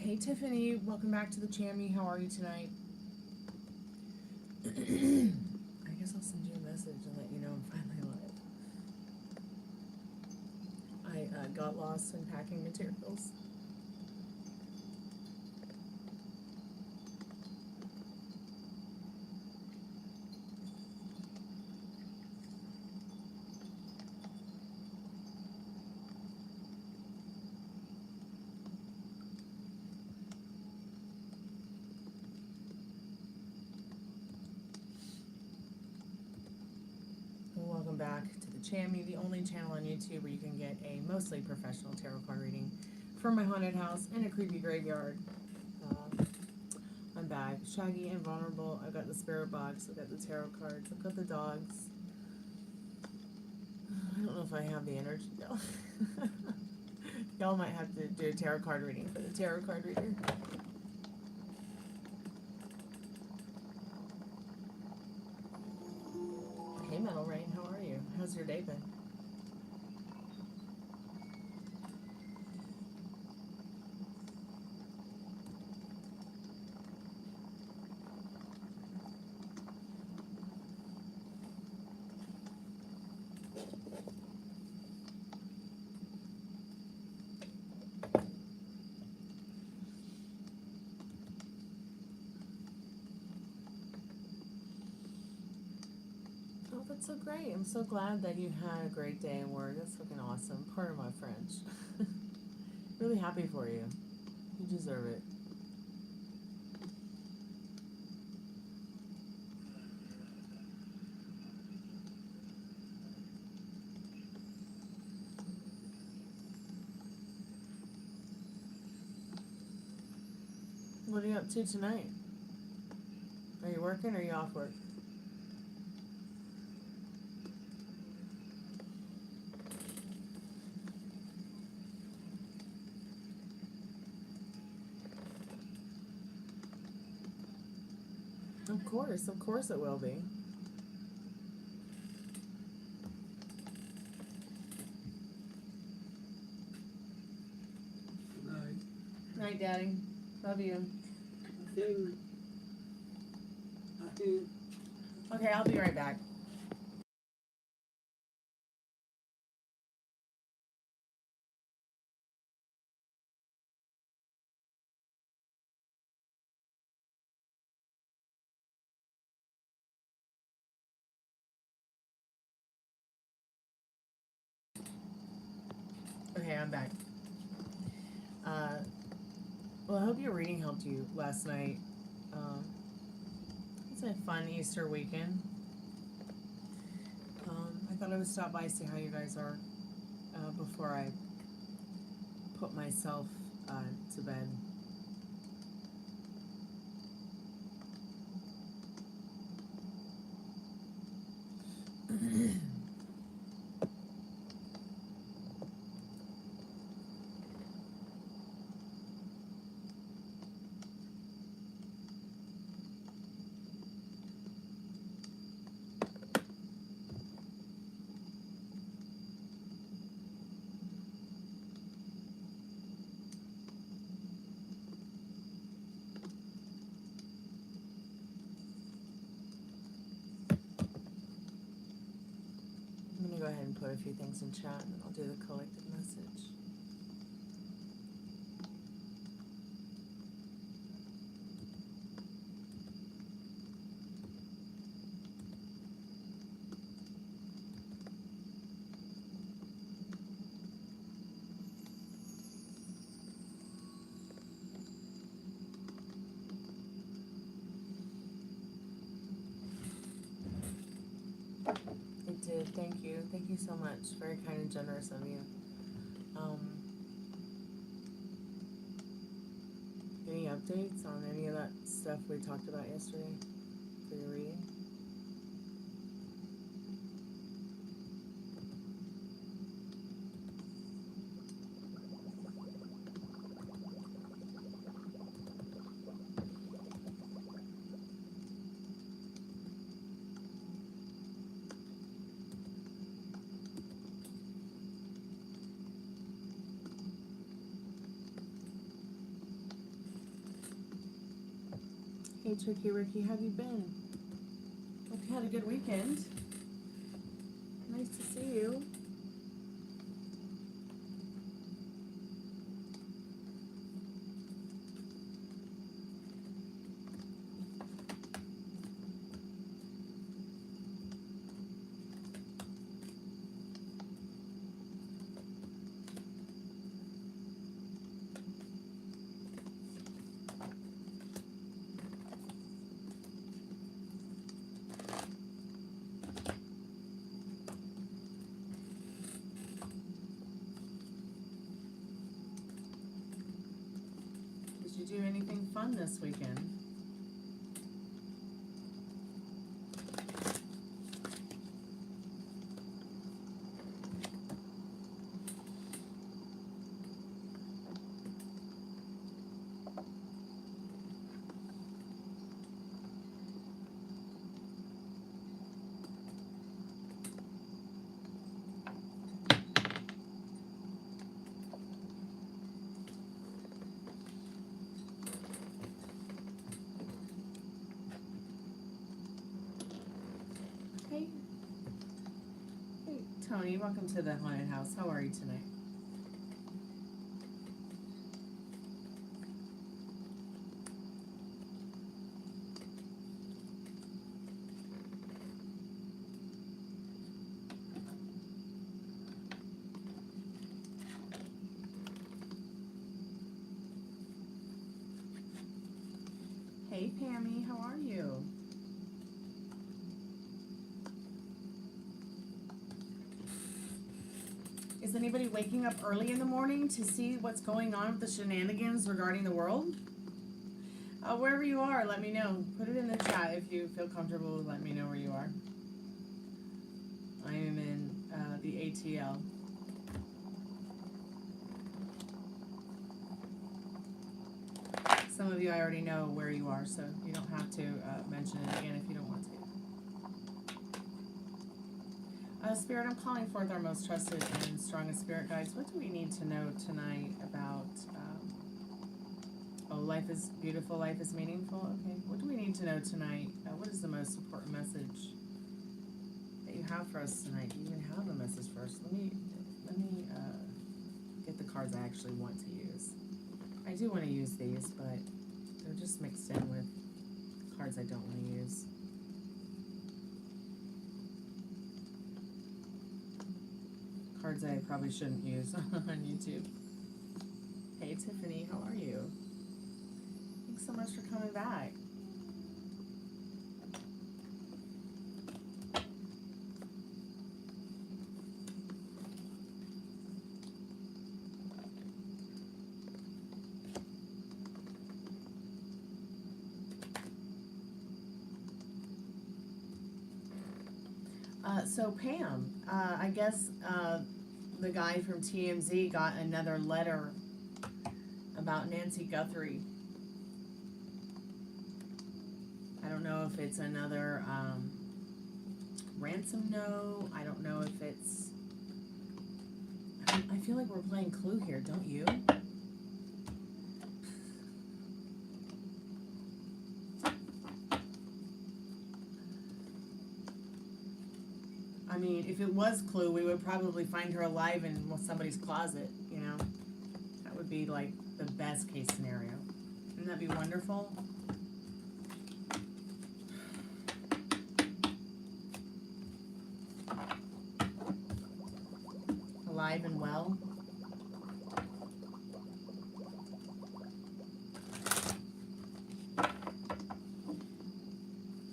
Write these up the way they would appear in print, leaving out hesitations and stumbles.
Hey Tiffany, welcome back to the Chammy. How are you tonight? I guess I'll send you a message and let you know I'm finally live. I got lost in packing materials. Welcome back to the Chammy, the only channel on YouTube where you can get a mostly professional tarot card reading from my haunted house in a creepy graveyard. I'm back, shaggy and vulnerable. I've got the spirit box, I've got the tarot cards, I've got the dogs. I don't know if I have the energy though. Y'all might have to do a tarot card reading for the tarot card reader. Hey Metal Rain, how are you? How's your day been? Oh, that's so great. I'm so glad that you had a great day at work. That's fucking awesome. Pardon my French. Really happy for you. You deserve it. What are you up to tonight? Are you working or are you off work? Of course it will be. Night. Night, Daddy. Love you. Okay, I'll be right back. Okay, I'm back. Well, I hope your reading helped you last night. It's a fun Easter weekend. I thought I would stop by, see how you guys are before I put myself to bed. I'm going to go ahead and put a few things in chat and then I'll do the collective message. It did, thank you. Thank you so much. Very kind and generous of you. Any updates on any of that stuff we talked about yesterday for your reading? Hey, Tricky Ricky, how have you been? Hope you had a good weekend. Nice to see you. Did you do anything fun this weekend? Hey, Tony, welcome to the haunted house. How are you tonight? Hey, Pammy, how are you? Is anybody waking up early in the morning to see what's going on with the shenanigans regarding the world? Wherever you are, let me know. Put it in the chat if you feel comfortable. Let me know where you are. I am in the ATL. Some of you I already know where you are, so you don't have to mention it again if you don't want to. Spirit, I'm calling forth our most trusted and strongest spirit guides. What do we need to know tonight about, life is beautiful, life is meaningful? Okay, what do we need to know tonight? What is the most important message that you have for us tonight? Do you even have a message for us? Let me get the cards I actually want to use. I do want to use these, but they're just mixed in with cards I don't want to use. Cards I probably shouldn't use on YouTube. Hey Tiffany, how are you? Thanks so much for coming back. So Pam, I guess the guy from TMZ got another letter about Nancy Guthrie. I don't know if it's another ransom no. I don't know if it's... I feel like we're playing Clue here, don't you? I mean, if it was Clue, we would probably find her alive in somebody's closet, you know? That would be, like, the best case scenario. Wouldn't that be wonderful? Alive and well.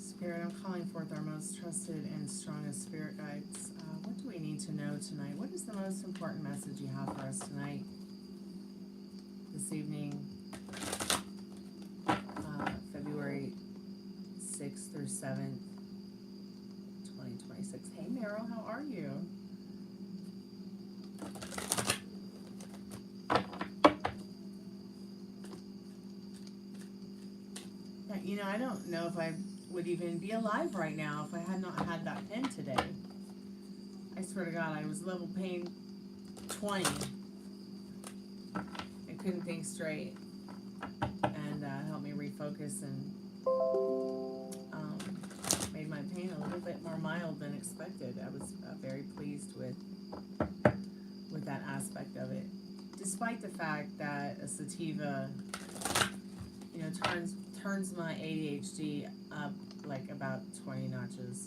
Spirit, I'm calling forth our most trusted and strongest spirit guides. What do we need to know tonight? What is the most important message you have for us tonight? This evening, February 6th through 7th, 2026. Hey Meryl, how are you? Yeah, you know, I don't know if I would even be alive right now if I had not had that pen today. I swear to God, I was level pain 20. I couldn't think straight, and helped me refocus and made my pain a little bit more mild than expected. I was very pleased with that aspect of it, despite the fact that a sativa, you know, turns my ADHD up like about 20 notches.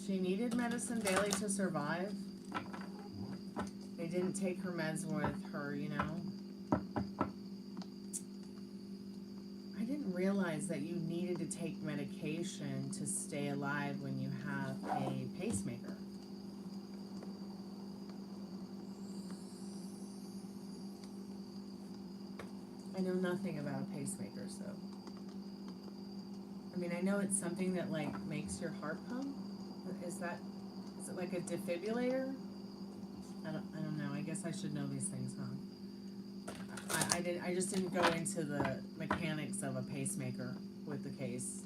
She needed medicine daily to survive. They didn't take her meds with her, you know. I didn't realize that you needed to take medication to stay alive when you have a pacemaker. I know nothing about a pacemaker, so. I mean, I know it's something that, like, makes your heart pump. Is it like a defibrillator? I don't know. I guess I should know these things, huh? I just didn't go into the mechanics of a pacemaker with the case.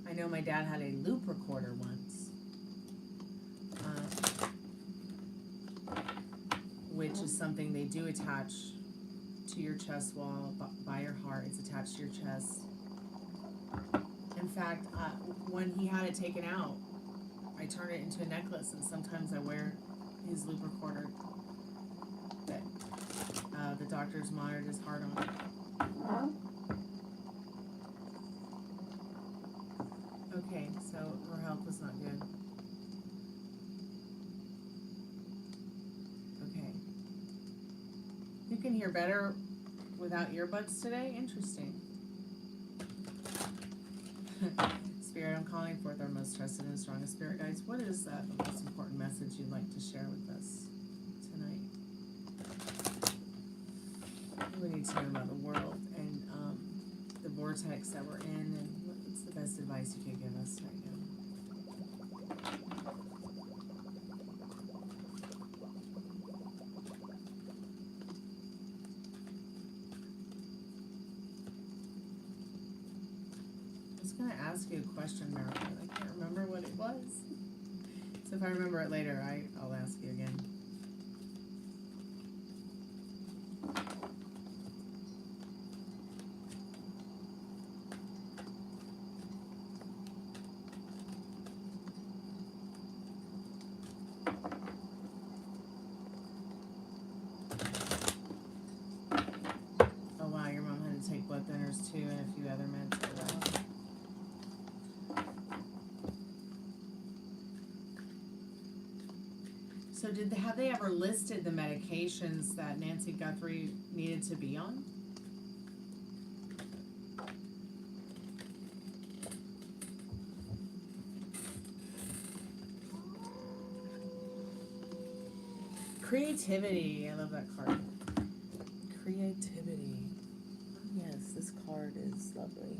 I know my dad had a loop recorder once, which is something they do attach to your chest wall by your heart. It's attached to your chest. In fact, when he had it taken out, I turned it into a necklace, and sometimes I wear his loop recorder that the doctors monitored his heart on. Okay, so her health was not good. Okay. You can hear better without earbuds today? Interesting. Spirit, I'm calling forth our most trusted and strongest spirit guides. What is the most important message you'd like to share with us tonight? We need to know about the world and the vortex that we're in, and what's the best advice you could give us right now? I was going to ask you a question, Mary, but I can't remember what it was. So if I remember it later, I'll ask you again. Oh wow, your mom had to take blood thinners too and a few other meds for that. So have they ever listed the medications that Nancy Guthrie needed to be on? Creativity. I love that card. Creativity. Yes, this card is lovely.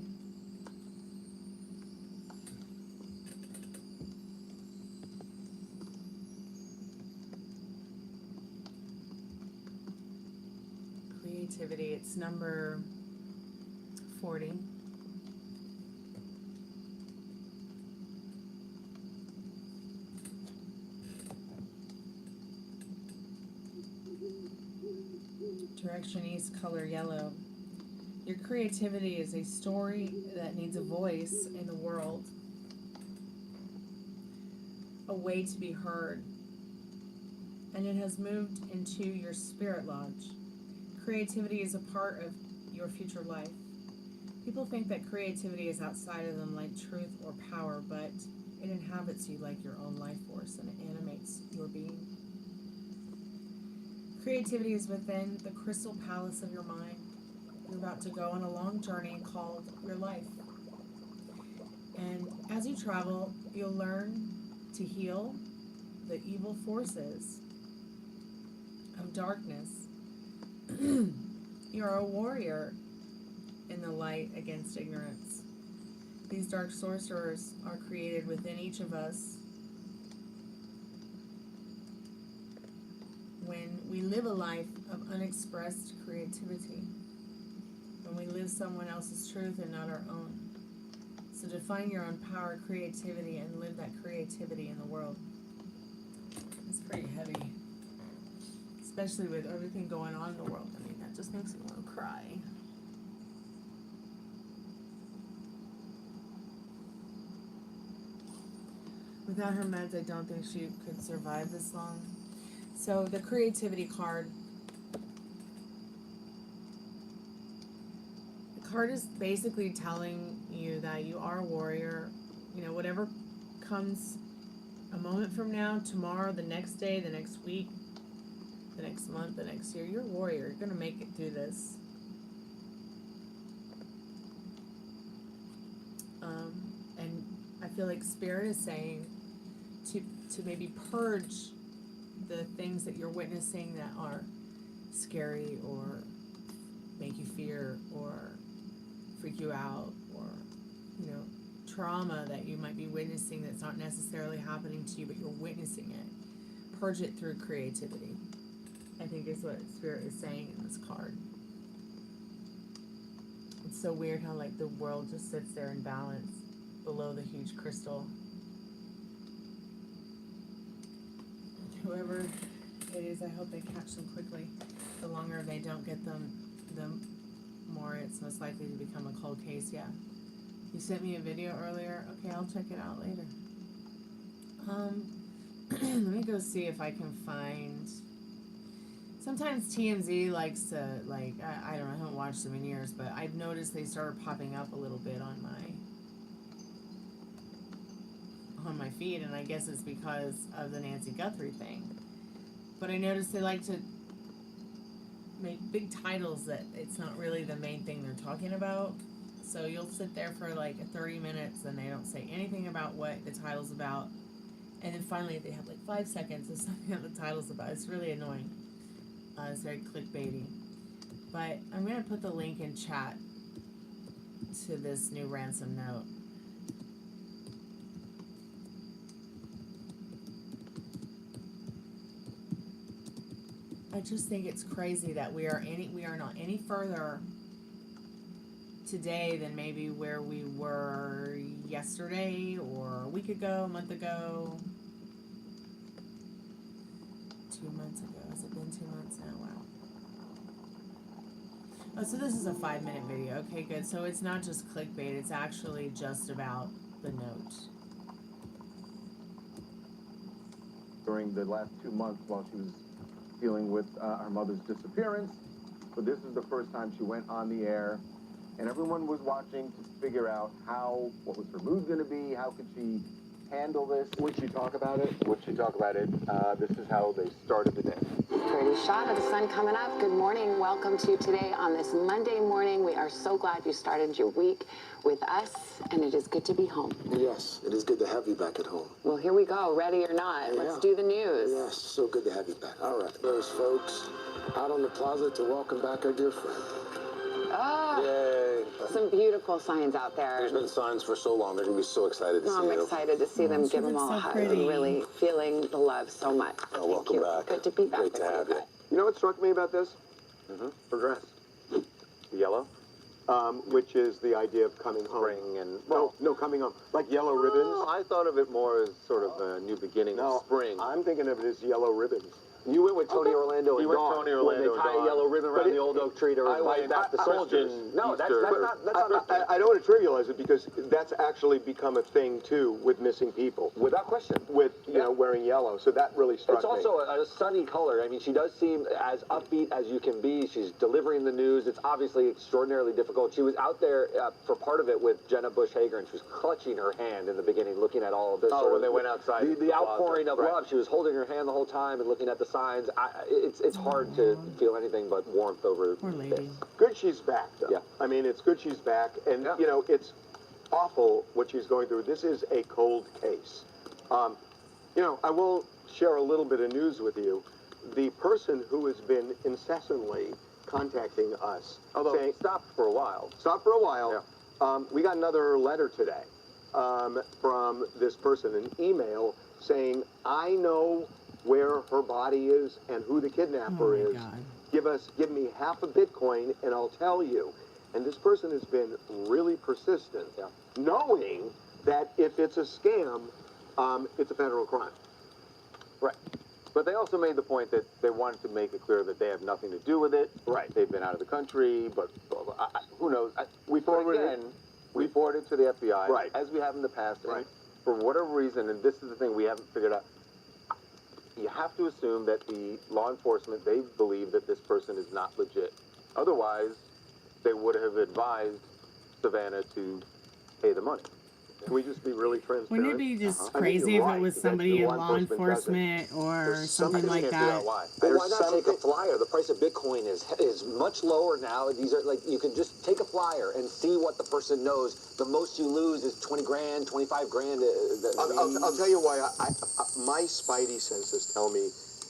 Creativity. It's number 40. Direction east, color yellow. Your creativity is a story that needs a voice in the world, a way to be heard, and it has moved into your spirit lodge. Creativity is a part of your future life. People think that creativity is outside of them, like truth or power, but it inhabits you like your own life force, and it animates your being. Creativity is within the crystal palace of your mind. You're about to go on a long journey called your life. And as you travel, you'll learn to heal the evil forces of darkness. You're a warrior in the light against ignorance. These dark sorcerers are created within each of us. When we live a life of unexpressed creativity, when we live someone else's truth and not our own. So define your own power, creativity, and live that creativity in the world. It's pretty heavy. Especially with everything going on in the world. I mean, that just makes me want to cry. Without her meds, I don't think she could survive this long. So the creativity card. The card is basically telling you that you are a warrior. You know, whatever comes a moment from now, tomorrow, the next day, the next week, the next month, the next year, you're a warrior. You're going to make it through this. And I feel like Spirit is saying to maybe purge the things that you're witnessing that are scary or make you fear or freak you out, or, you know, trauma that you might be witnessing that's not necessarily happening to you, but you're witnessing it. Purge it through creativity, I think is what Spirit is saying in this card. It's so weird how, like, the world just sits there in balance below the huge crystal. Whoever it is, I hope they catch them quickly. The longer they don't get them, the more it's most likely to become a cold case. Yeah. You sent me a video earlier. Okay, I'll check it out later. Let me go see if I can find... Sometimes TMZ likes to, like, I don't know, I haven't watched them in years, but I've noticed they started popping up a little bit on my feed, and I guess it's because of the Nancy Guthrie thing. But I noticed they like to make big titles that it's not really the main thing they're talking about. So you'll sit there for like 30 minutes and they don't say anything about what the title's about. And then finally they have like 5 seconds of something that the title's about. It's really annoying. It's very clickbaity. But I'm going to put the link in chat to this new ransom note. I just think it's crazy that we are not any further today than maybe where we were yesterday or a week ago, a month ago, 2 months ago. Has it been 2 months now? Wow. Oh, so this is a 5-minute video. Okay, good. So it's not just clickbait. It's actually just about the note. During the last 2 months while she was dealing with her mother's disappearance, but this is the first time she went on the air, and everyone was watching to figure out what was her mood going to be, how could she handle this. Would she talk about it? Would she talk about it? This is how they started the day. Pretty shot of the sun coming up. Good morning. Welcome to today on this Monday morning. We are so glad you started your week with us, and it is good to be home. Yes, it is good to have you back at home. Well, here we go. Ready or not, let's do the news. Yes, so good to have you back. All right, those folks out on the plaza to welcome back our dear friend. Oh, Yay. some beautiful signs out there. There's been signs for so long. They're going to be so excited to see you. I'm excited to see them, give them all a hug. I'm really feeling the love so much. Oh, welcome back. Good to be back. Great to have you. You know what struck me about this? Progress. Yellow. Which is the idea of coming home. Spring and... No, coming home. Like yellow ribbons. I thought of it more as sort of a new beginning of spring. I'm thinking of it as yellow ribbons. You went with Tony Orlando and Dawn. Tony Orlando when they tie a yellow ribbon around the old oak tree to invite back the soldiers. No, that's not I don't want to trivialize it because that's actually become a thing too with missing people. Without question. With, you know, wearing yellow. So that really struck me. It's also a sunny color. I mean, she does seem as upbeat as you can be. She's delivering the news. It's obviously extraordinarily difficult. She was out there for part of it with Jenna Bush Hager, and she was clutching her hand in the beginning, looking at all of this. Oh, when they went outside. The outpouring of love. She was holding her hand the whole time and looking at the signs. It's hard to feel anything but warmth over this. Good she's back, though. Yeah. I mean, it's good she's back. And, you know, it's awful what she's going through. This is a cold case. You know, I will share a little bit of news with you. The person who has been incessantly contacting us, Although saying, stopped for a while. Yeah. We got another letter today from this person, an email saying, I know where her body is and who the kidnapper is. God. Give me half a Bitcoin and I'll tell you. And this person has been really persistent, knowing that if it's a scam, it's a federal crime. Right. But they also made the point that they wanted to make it clear that they have nothing to do with it. Right. They've been out of the country, but who knows? We forwarded again, we forwarded to the FBI, Right. as we have in the past. Right. For whatever reason, and this is the thing we haven't figured out, you have to assume that the law enforcement, they believe that this person is not legit. Otherwise, they would have advised Savannah to pay the money. Can we just be really transparent? Wouldn't it be just I mean, crazy you're if right, it was that somebody the in law enforcement or There's something something like we can't figure that? out why. But There's why not take a something- flyer? The price of Bitcoin is much lower now. These are like, you can just take a flyer and see what the person knows. The most you lose is 20 grand, 25 grand. I'll tell you why. My spidey senses tell me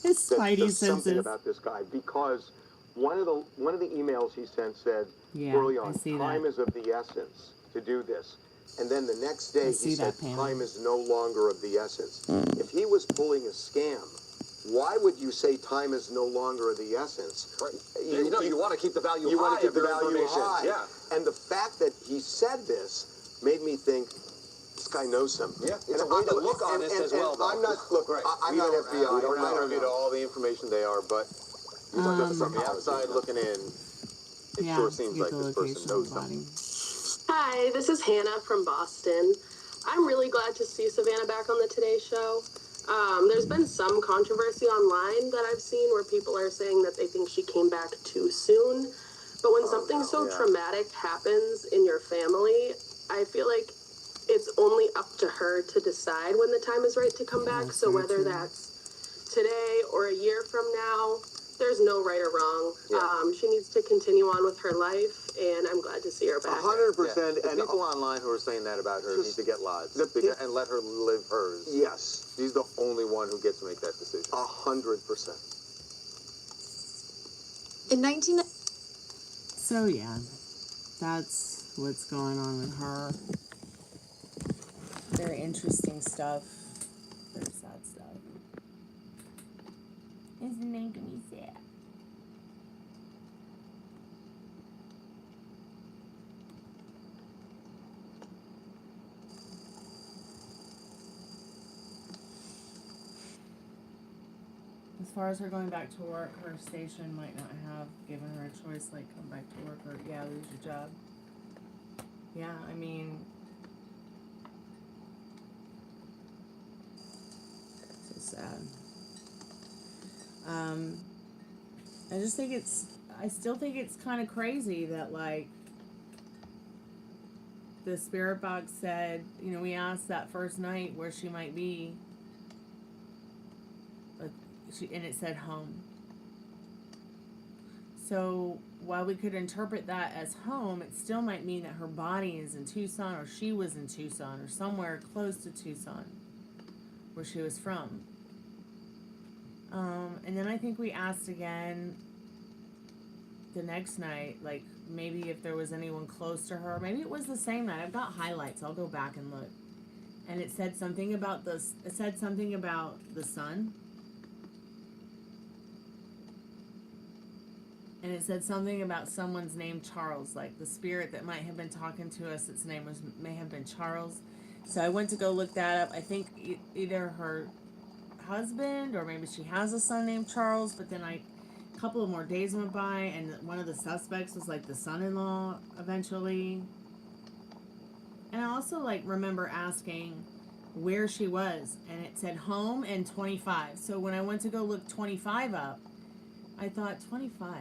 His that spidey there's something senses. about this guy, because one of the emails he sent said Yeah, early I on, see time that. is of the essence to do this. And then the next day he see said that, Pam. time is no longer of the essence. If he was pulling a scam, why would you say time is no longer of the essence? Right. You want to keep the value You high want to keep of the your value information. high. Yeah. And the fact that he said this made me think, this guy knows something. Yeah, it's a way to look honest as well, though. I'm not, look, Right. I'm We not don't- FBI. we don't I'm not know. privy to all the information they are, but just from the outside looking in, it Yeah, sure to seems get like the this person location knows of the something. body. Hi, this is Hannah from Boston. I'm really glad to see Savannah back on the Today Show. There's been some controversy online that I've seen where people are saying that they think she came back too soon. But when something so traumatic happens in your family, I feel like it's only up to her to decide when the time is right to come back. That's So very whether true. that's today or a year from now, there's no right or wrong. Yeah. She needs to continue on with her life, and I'm glad to see her back. 100%. The And people online who are saying that about her Just- need to get lives the- and let her live hers. yes, She's the only one who gets to make that decision. 100%. In 19... So yeah, that's what's going on with her. Very interesting stuff. Very sad stuff. Isn't making me sad. As far as her going back to work, her station might not have given her a choice like come back to work or lose your job. Yeah, I mean, so sad. I still think it's kind of crazy that like the Spiritbox said, you know, we asked that first night where she might be. And it said home. So while we could interpret that as home, it still might mean that her body is in Tucson, or she was in Tucson, or somewhere close to Tucson, where she was from. And then I think we asked again the next night, like maybe if there was anyone close to her. Maybe it was the same night. I've got highlights. I'll go back and look. And it said something about this. It said something about the sun. And it said something about someone's name, Charles, like the spirit that might have been talking to us. Its name may have been Charles. So I went to go look that up. I think either her husband or maybe she has a son named Charles. But then a couple of more days went by, and one of the suspects was like the son-in-law eventually. And I also like remember asking where she was, and it said home and 25. So when I went to go look 25 up, I thought 25.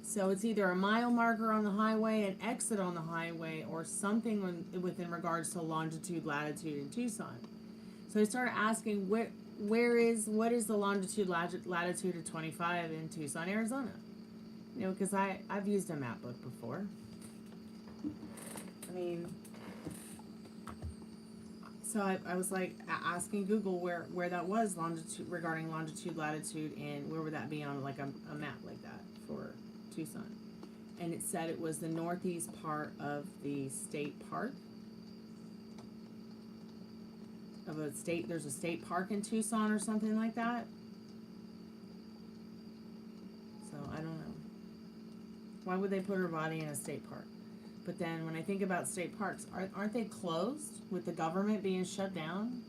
So it's either a mile marker on the highway, an exit on the highway, or something within regards to longitude, latitude in Tucson. So I started asking what is the longitude, latitude of 25 in Tucson, Arizona? You know, because I've used a map book before. I mean, so I was like asking Google where that was regarding longitude, latitude, and where would that be on like a map like that for Tucson. And it said it was the northeast part of the state park. There's a state park in Tucson or something like that. So I don't know. Why would they put her body in a state park? But then when I think about state parks, aren't they closed with the government being shut down?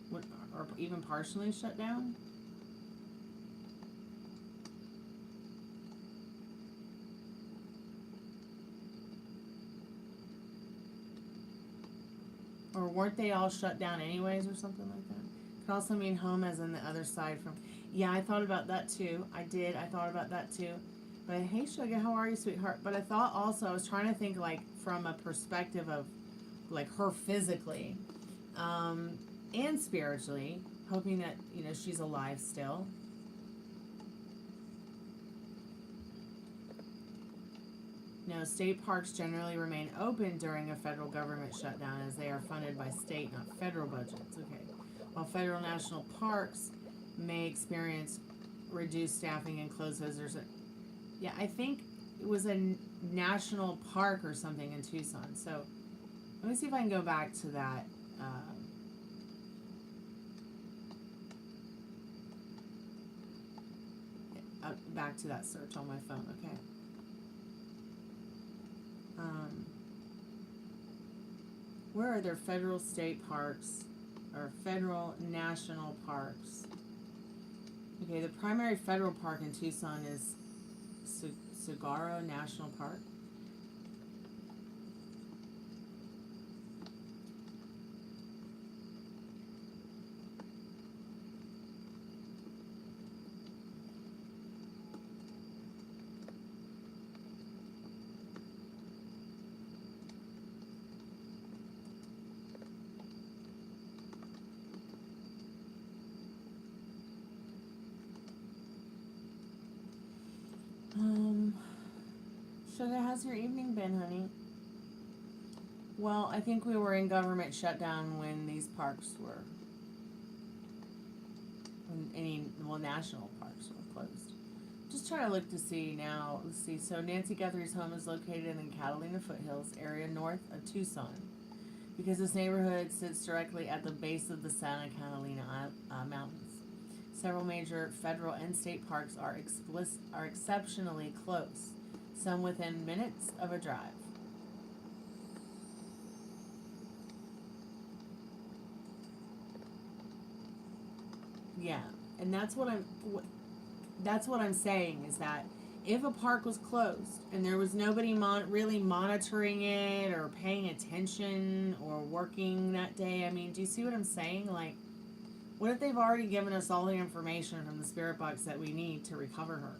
Or even partially shut down? Or weren't they all shut down anyways or something like that? Could also mean home as in the other side from... Yeah, I thought about that too. I thought about that too. But hey, Sugar, how are you, sweetheart? But I thought also, I was trying to think like from a perspective of like her physically and spiritually, hoping that, you know, she's alive still. No, state parks generally remain open during a federal government shutdown as they are funded by state, not federal budgets. Okay. While federal national parks may experience reduced staffing and closed visitors. Yeah, I think it was a national park or something in Tucson. So let me see if I can go back to that. Back to that search on my phone. Okay. Where are there federal state parks or federal national parks? Okay, the primary federal park in Tucson is Saguaro National Park. Sugar, how's your evening been, honey? Well, I think we were in government shutdown when these parks were, national parks were closed. Just trying to look to see now. Let's see. So Nancy Guthrie's home is located in the Catalina Foothills area north of Tucson. Because this neighborhood sits directly at the base of the Santa Catalina Mountains. Several major federal and state parks are exceptionally close, some within minutes of a drive. Yeah, and that's what I'm saying is that if a park was closed and there was nobody really monitoring it or paying attention or working that day, I mean, do you see what I'm saying? Like, what if they've already given us all the information from the spirit box that we need to recover her?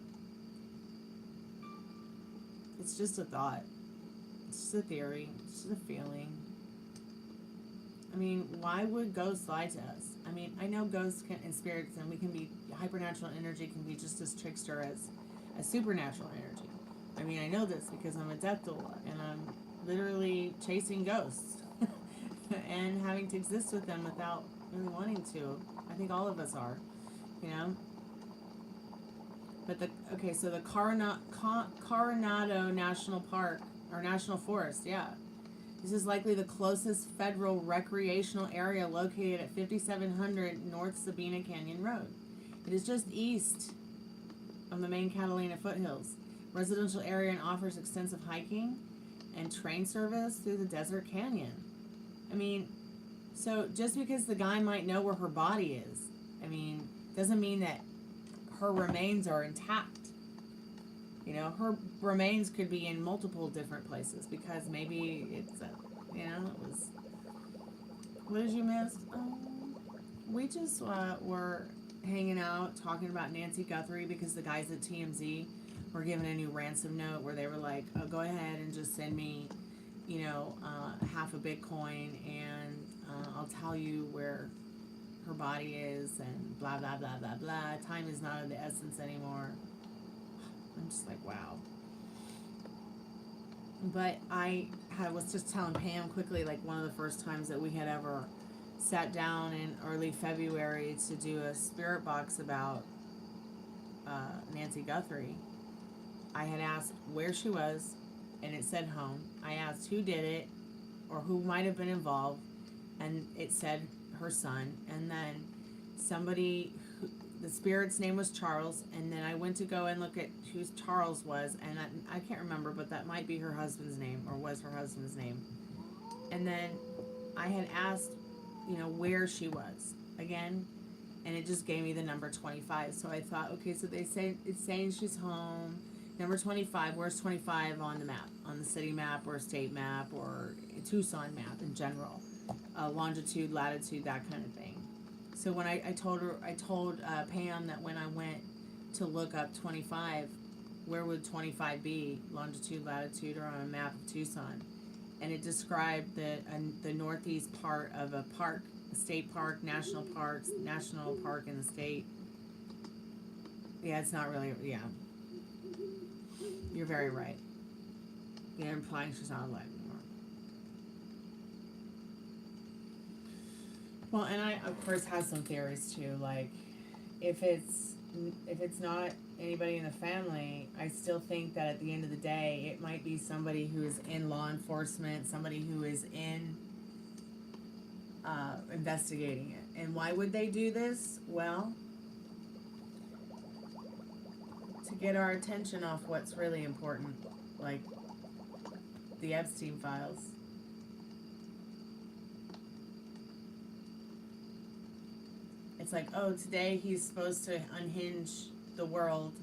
It's just a thought. It's just a theory. It's just a feeling. I mean, why would ghosts lie to us? I mean, I know ghosts and spirits, and we can be, hypernatural energy can be just as trickster as supernatural energy. I mean, I know this because I'm a death doula, and I'm literally chasing ghosts and having to exist with them without really wanting to. I think all of us are, you know? But so the Coronado National Park, or National Forest, yeah. This is likely the closest federal recreational area located at 5700 North Sabina Canyon Road. It is just east of the main Catalina foothills. Residential area and offers extensive hiking and train service through the desert canyon. I mean, so just because the guy might know where her body is, I mean, doesn't mean that her remains are intact. You know, her remains could be in multiple different places because maybe it's, you know, it was... What did you miss? We just were hanging out, talking about Nancy Guthrie because the guys at TMZ were giving a new ransom note where they were like, oh, go ahead and just send me, you know, half a Bitcoin and I'll tell you where her body is and blah, blah, blah, blah, blah. Time is not of the essence anymore. I'm just like, wow. But I was just telling Pam quickly, like one of the first times that we had ever sat down in early February to do a spirit box about Nancy Guthrie. I had asked where she was, and it said home. I asked who did it, or who might have been involved, and it said her son. And then somebody the spirit's name was Charles, and then I went to go and look at who Charles was, and I can't remember, but that might be her husband's name, or was her husband's name. And then I had asked, you know, where she was again, and it just gave me the number 25. So I thought, okay, so they say it's saying she's home. Number 25, where's 25 on the map? On the city map or state map or Tucson map in general? Longitude, latitude, that kind of thing. So when I told Pam that when I went to look up 25, where would 25 be? Longitude, latitude, or on a map of Tucson? And it described the northeast part of a park, a state park, national park in the state. Yeah, it's not really, yeah. You're very right. You're implying she's not alive anymore. Well, and I, of course, have some theories, too. Like, if it's not anybody in the family, I still think that at the end of the day, it might be somebody who is in law enforcement, somebody who is in investigating it. And why would they do this? Well, to get our attention off what's really important, like the Epstein files. It's like, oh, today he's supposed to unhinge the world,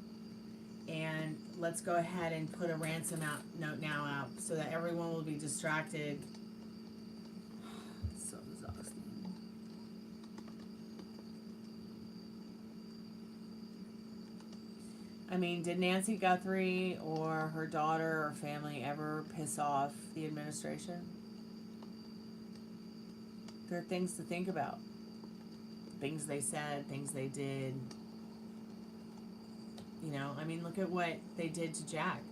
and let's go ahead and put a ransom note now out so that everyone will be distracted. So exhausting. I mean, did Nancy Guthrie or her daughter or family ever piss off the administration? There are things to think about. Things they said, things they did. You know, I mean, look at what they did to Jack.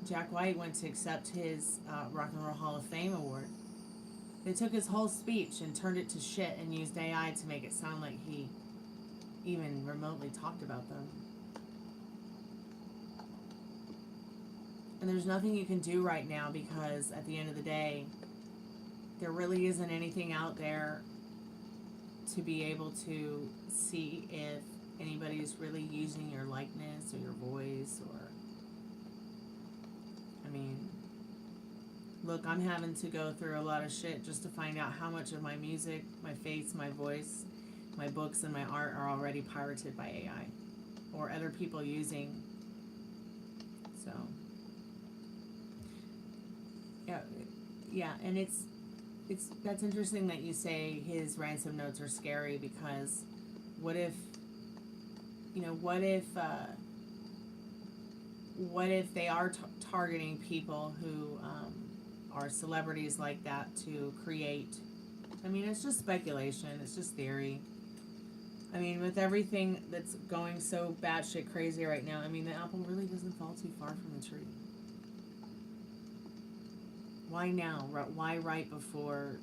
Jack White went to accept his Rock and Roll Hall of Fame award. They took his whole speech and turned it to shit and used AI to make it sound like he even remotely talked about them. And there's nothing you can do right now because at the end of the day, there really isn't anything out there to be able to see if anybody is really using your likeness or your voice or, I mean, look, I'm having to go through a lot of shit just to find out how much of my music, my face, my voice, my books, and my art are already pirated by AI or other people using. So, yeah, and that's interesting that you say his ransom notes are scary because what if they are targeting people who are celebrities like that to create, I mean, it's just speculation, it's just theory. I mean, with everything that's going so batshit crazy right now, I mean, the apple really doesn't fall too far from the tree. Why now? Why right before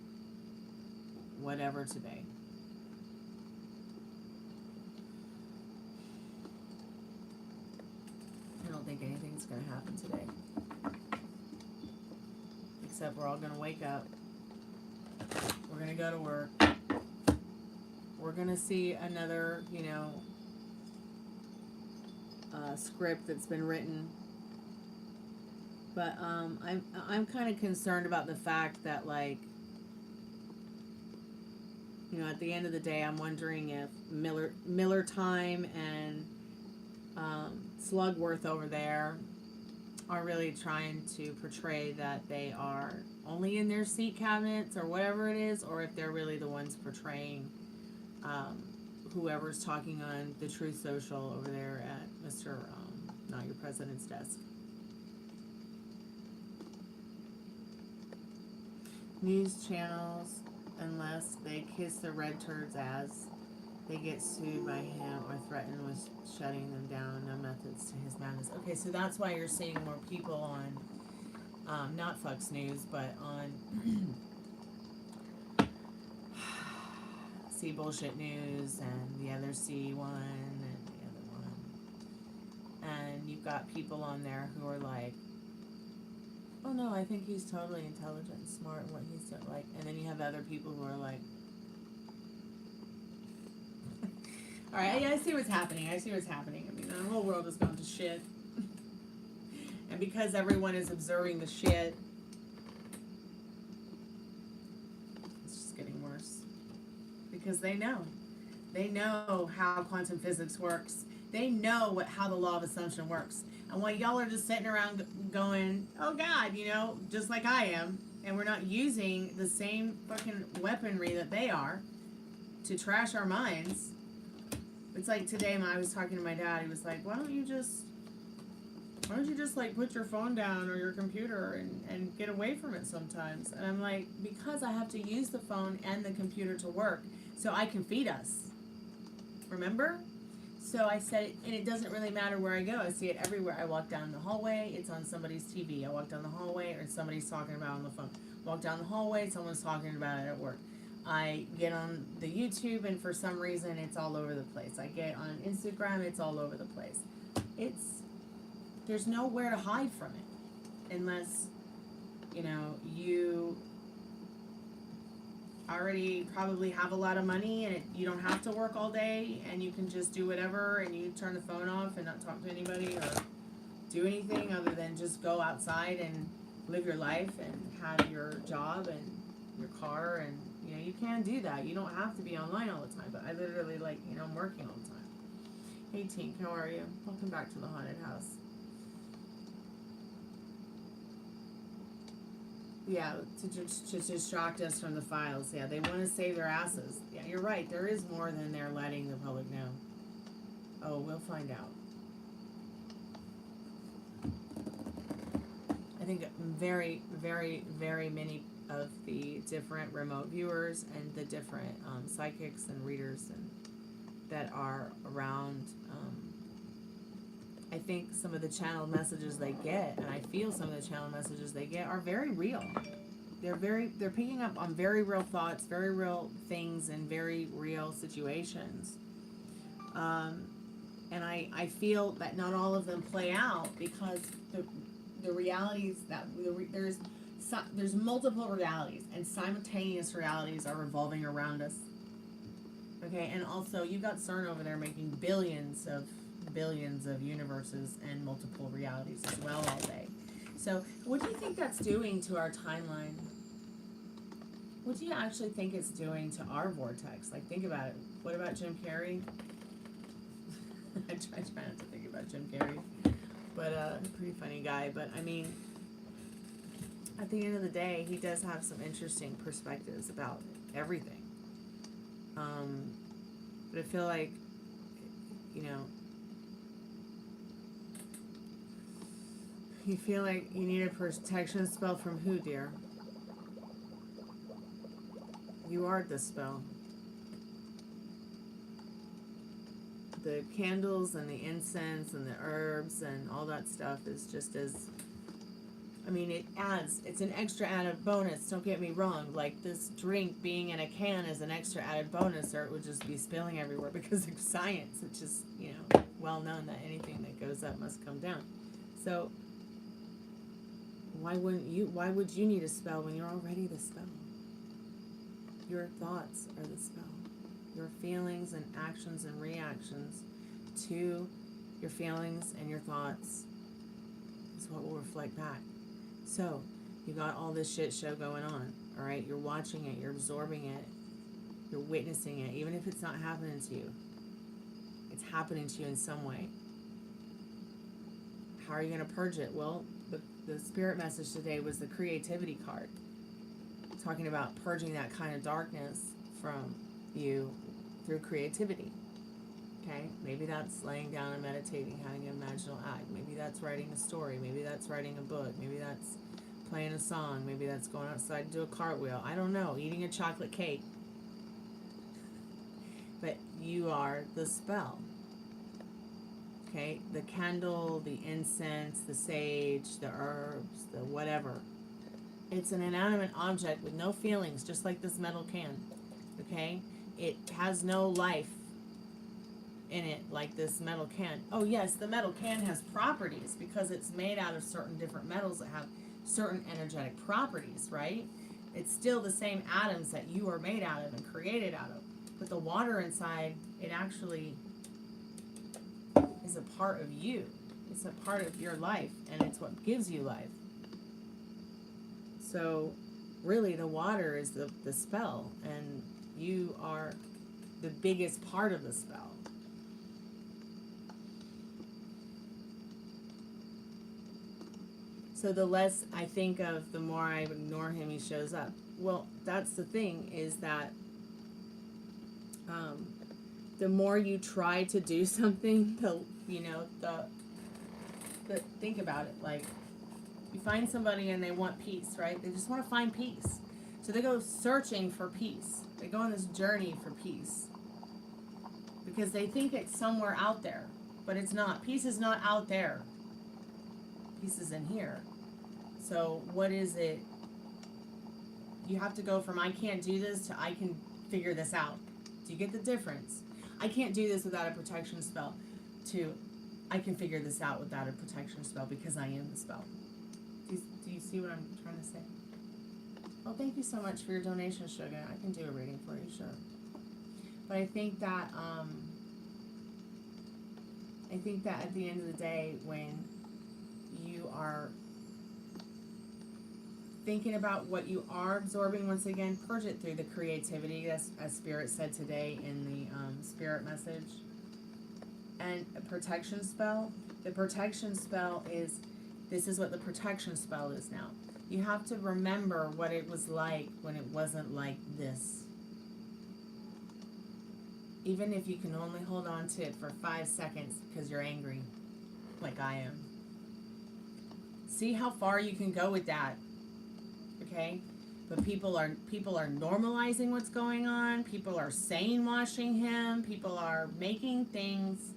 whatever today? I don't think anything's going to happen today. Except we're all going to wake up. We're going to go to work. We're going to see another, script that's been written. But I'm kind of concerned about the fact that, like, at the end of the day, I'm wondering if Miller Time and Slugworth over there are really trying to portray that they are only in their seat cabinets or whatever it is, or if they're really the ones portraying whoever's talking on the Truth Social over there at Mr. Not Your President's desk. News channels, unless they kiss the red turds' ass, they get sued by him or threatened with shutting them down. No methods to his madness. Okay, so that's why you're seeing more people on, not Fox News, but on C Bullshit News and the other C one and the other one. And you've got people on there who are like, oh no, I think he's totally intelligent and smart in what he's doing. Like, and then you have other people who are like, Alright, I see what's happening. I see what's happening. I mean, the whole world has gone to shit. And because everyone is observing the shit, it's just getting worse. Because they know. They know how quantum physics works. They know how the law of assumption works. And while y'all are just sitting around going, oh God, you know, just like I am, and we're not using the same fucking weaponry that they are to trash our minds. It's like today I was talking to my dad. He was like, why don't you just like put your phone down or your computer and get away from it sometimes? And I'm like, because I have to use the phone and the computer to work so I can feed us. Remember? So I said, and it doesn't really matter where I go. I see it everywhere. I walk down the hallway, it's on somebody's TV. I walk down the hallway, or somebody's talking about it on the phone. Walk down the hallway, someone's talking about it at work. I get on the YouTube, and for some reason, it's all over the place. I get on Instagram, it's all over the place. There's nowhere to hide from it, unless, you know, you already probably have a lot of money and you don't have to work all day and you can just do whatever and you turn the phone off and not talk to anybody or do anything other than just go outside and live your life and have your job and your car, and you know, you can do that. You don't have to be online all the time, but I literally, like, you know, I'm working all the time. Hey Tink, how are you? Welcome back to the haunted house. Yeah, to distract us from the files. Yeah, they want to save their asses. Yeah, you're right. There is more than they're letting the public know. Oh, we'll find out. I think very, very, very many of the different remote viewers and the different psychics and readers and that are around, I think some of the channeled messages they get, and I feel some of the channeled messages they get, are very real. They're picking up on very real thoughts, very real things, and very real situations. And I feel that not all of them play out because the realities that there's multiple realities, and simultaneous realities are revolving around us. Okay, and also you've got CERN over there making billions of universes and multiple realities as well all day. So what do you think that's doing to our timeline? What do you actually think it's doing to our vortex? Like, think about it. What about Jim Carrey? I try not to think about Jim Carrey, but pretty funny guy. But I mean, at the end of the day, he does have some interesting perspectives about everything. But I feel like, you know, you feel like you need a protection spell from who, dear? You are the spell. The candles and the incense and the herbs and all that stuff is just as, I mean, it's an extra added bonus, don't get me wrong. Like, this drink being in a can is an extra added bonus, or it would just be spilling everywhere because of science. It's just, you know, well known that anything that goes up must come down. So, why would you need a spell when you're already the spell? Your thoughts are the spell. Your feelings and actions and reactions to your feelings and your thoughts is what will reflect back. So, you got all this shit show going on, alright? You're watching it, you're absorbing it, you're witnessing it, even if it's not happening to you. It's happening to you in some way. How are you going to purge it? Well, the spirit message today was the creativity card. Talking about purging that kind of darkness from you through creativity. Okay? Maybe that's laying down and meditating, having an imaginal act. Maybe that's writing a story. Maybe that's writing a book. Maybe that's playing a song. Maybe that's going outside to do a cartwheel. I don't know. Eating a chocolate cake. But you are the spell. Okay? The candle, the incense, the sage, the herbs, the whatever. It's an inanimate object with no feelings, just like this metal can. Okay? It has no life in it like this metal can. Oh yes, the metal can has properties because it's made out of certain different metals that have certain energetic properties, right? It's still the same atoms that you are made out of and created out of. But the water inside, it actually is a part of you. It's a part of your life, and it's what gives you life. So really the water is the spell, and you are the biggest part of the spell. So the less I think of, the more I ignore him, he shows up. Well, that's the thing, is that the more you try to do something, think about it, like, you find somebody and they want peace, right? They just want to find peace. So they go searching for peace. They go on this journey for peace. Because they think it's somewhere out there. But it's not. Peace is not out there. Peace is in here. So what is it? You have to go from I can't do this to I can figure this out. Do you get the difference? I can't do this without a protection spell to I can figure this out without a protection spell because I am the spell. Do you see what I'm trying to say? Oh, thank you so much for your donation, Sugar. I can do a reading for you, sure. But I think that at the end of the day, when you are thinking about what you are absorbing, once again, purge it through the creativity, as Spirit said today in the Spirit message. And a protection spell, the protection spell is, this is what the protection spell is now. You have to remember what it was like when it wasn't like this. Even if you can only hold on to it for 5 seconds because you're angry, like I am. See how far you can go with that, okay? But people are normalizing what's going on. People are saying washing him. People are making things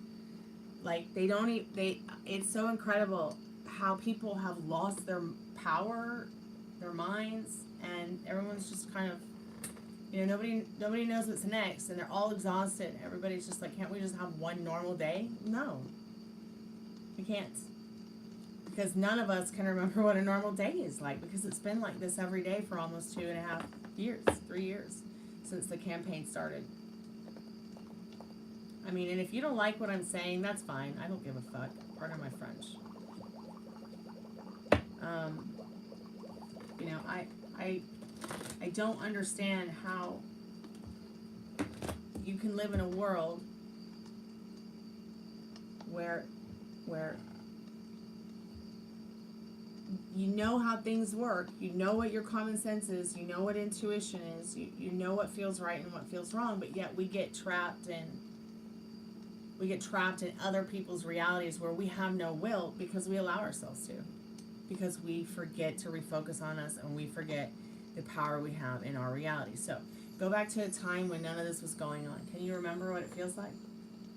like it's so incredible how people have lost their power, their minds, and everyone's just kind of, nobody knows what's next, and they're all exhausted. Everybody's just like, can't we just have one normal day? No, we can't. Because none of us can remember what a normal day is like, because it's been like this every day for almost 2.5 years, 3 years, since the campaign started. I mean, and if you don't like what I'm saying, that's fine. I don't give a fuck. Pardon my French. I don't understand how you can live in a world where you know how things work, you know what your common sense is, you know what intuition is, you know what feels right and what feels wrong, but yet we get trapped in other people's realities where we have no will because we allow ourselves to. Because we forget to refocus on us, and we forget the power we have in our reality. So, go back to a time when none of this was going on. Can you remember what it feels like?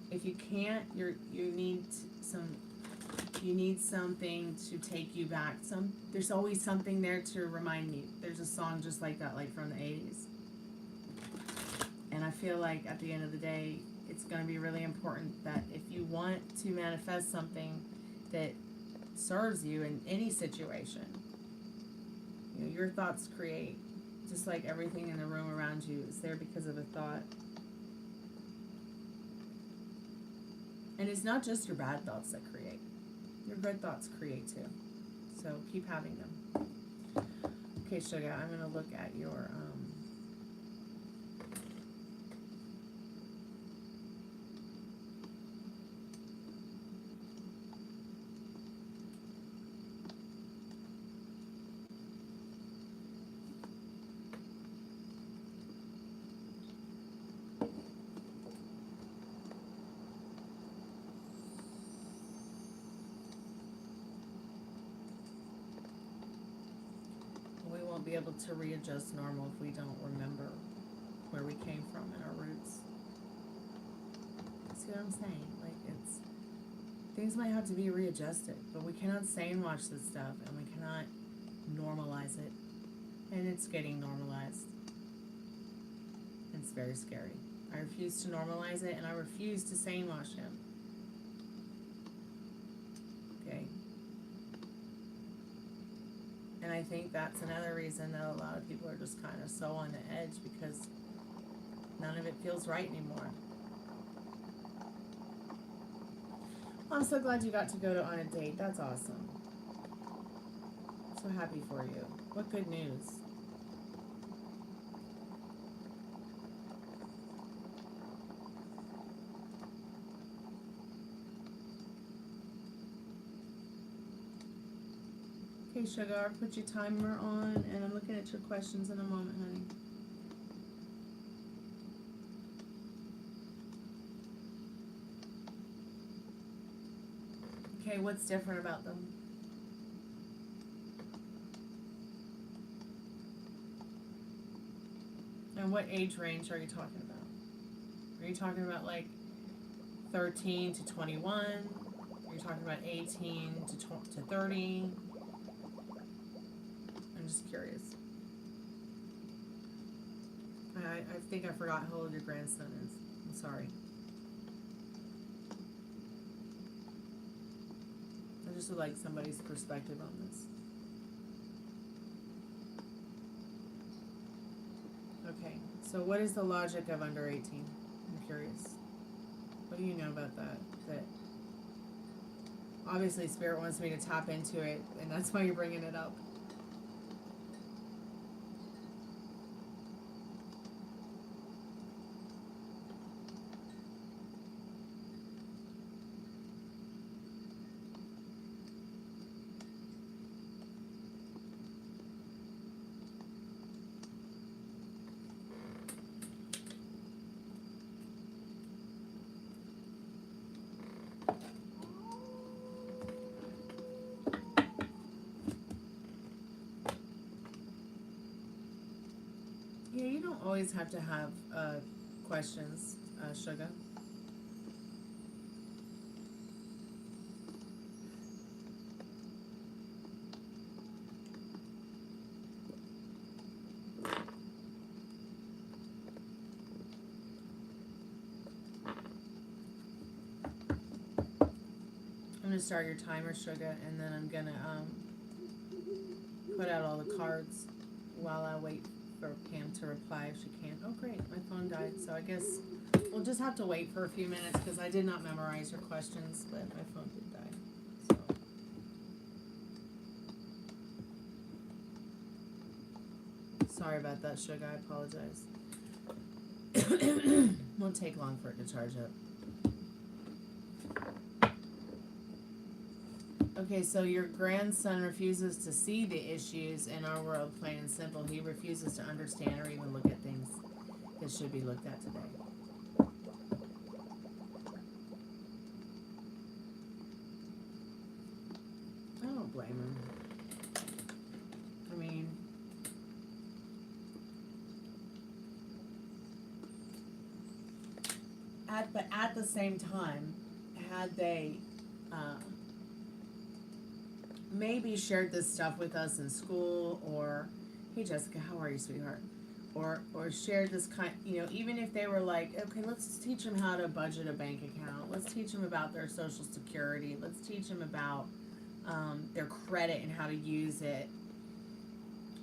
If you can't, you need something to take you back. There's always something there to remind you. There's a song just like that, like from the 80s. And I feel like at the end of the day, it's going to be really important that if you want to manifest something that serves you in any situation, your thoughts create. Just like everything in the room around you is there because of a thought. And it's not just your bad thoughts that create. Your good thoughts create too. So keep having them. Okay, Sugar, I'm going to look at your be able to readjust normal if we don't remember where we came from and our roots. See what I'm saying? Like, things might have to be readjusted, but we cannot sane watch this stuff, and we cannot normalize it. And it's getting normalized. It's very scary. I refuse to normalize it, and I refuse to sane watch him. Okay? And I think that's another reason that a lot of people are just kind of so on the edge, because None of it feels right anymore. I'm so glad you got to go on a date. That's awesome. So happy for you. What good news. Okay, sugar, I'll put your timer on, and I'm looking at your questions in a moment, honey. Okay, what's different about them? And what age range are you talking about? Are you talking about like 13 to 21? Are you talking about 18 to 30? I'm just curious. I think I forgot how old your grandson is. I'm sorry. I just would like somebody's perspective on this. Okay, so what is the logic of under 18? I'm curious. What do you know about that? That obviously Spirit wants me to tap into it, and that's why you're bringing it up. Yeah, you don't always have to have questions, sugar. I'm gonna start your timer, sugar, and then I'm gonna put out all the cards while I wait for Pam to reply if she can. Oh great, my phone died, so I guess we'll just have to wait for a few minutes because I did not memorize your questions, but my phone did die. So sorry about that, sugar. I apologize. Won't take long for it to charge up. Okay, so your grandson refuses to see the issues in our world, plain and simple. He refuses to understand or even look at things that should be looked at today. I don't blame him. I mean, at the same time, had they maybe shared this stuff with us in school, or hey Jessica, how are you, sweetheart? Or shared this kind, you know, even if they were like, okay, let's teach them how to budget a bank account. Let's teach them about their social security. Let's teach them about their credit and how to use it.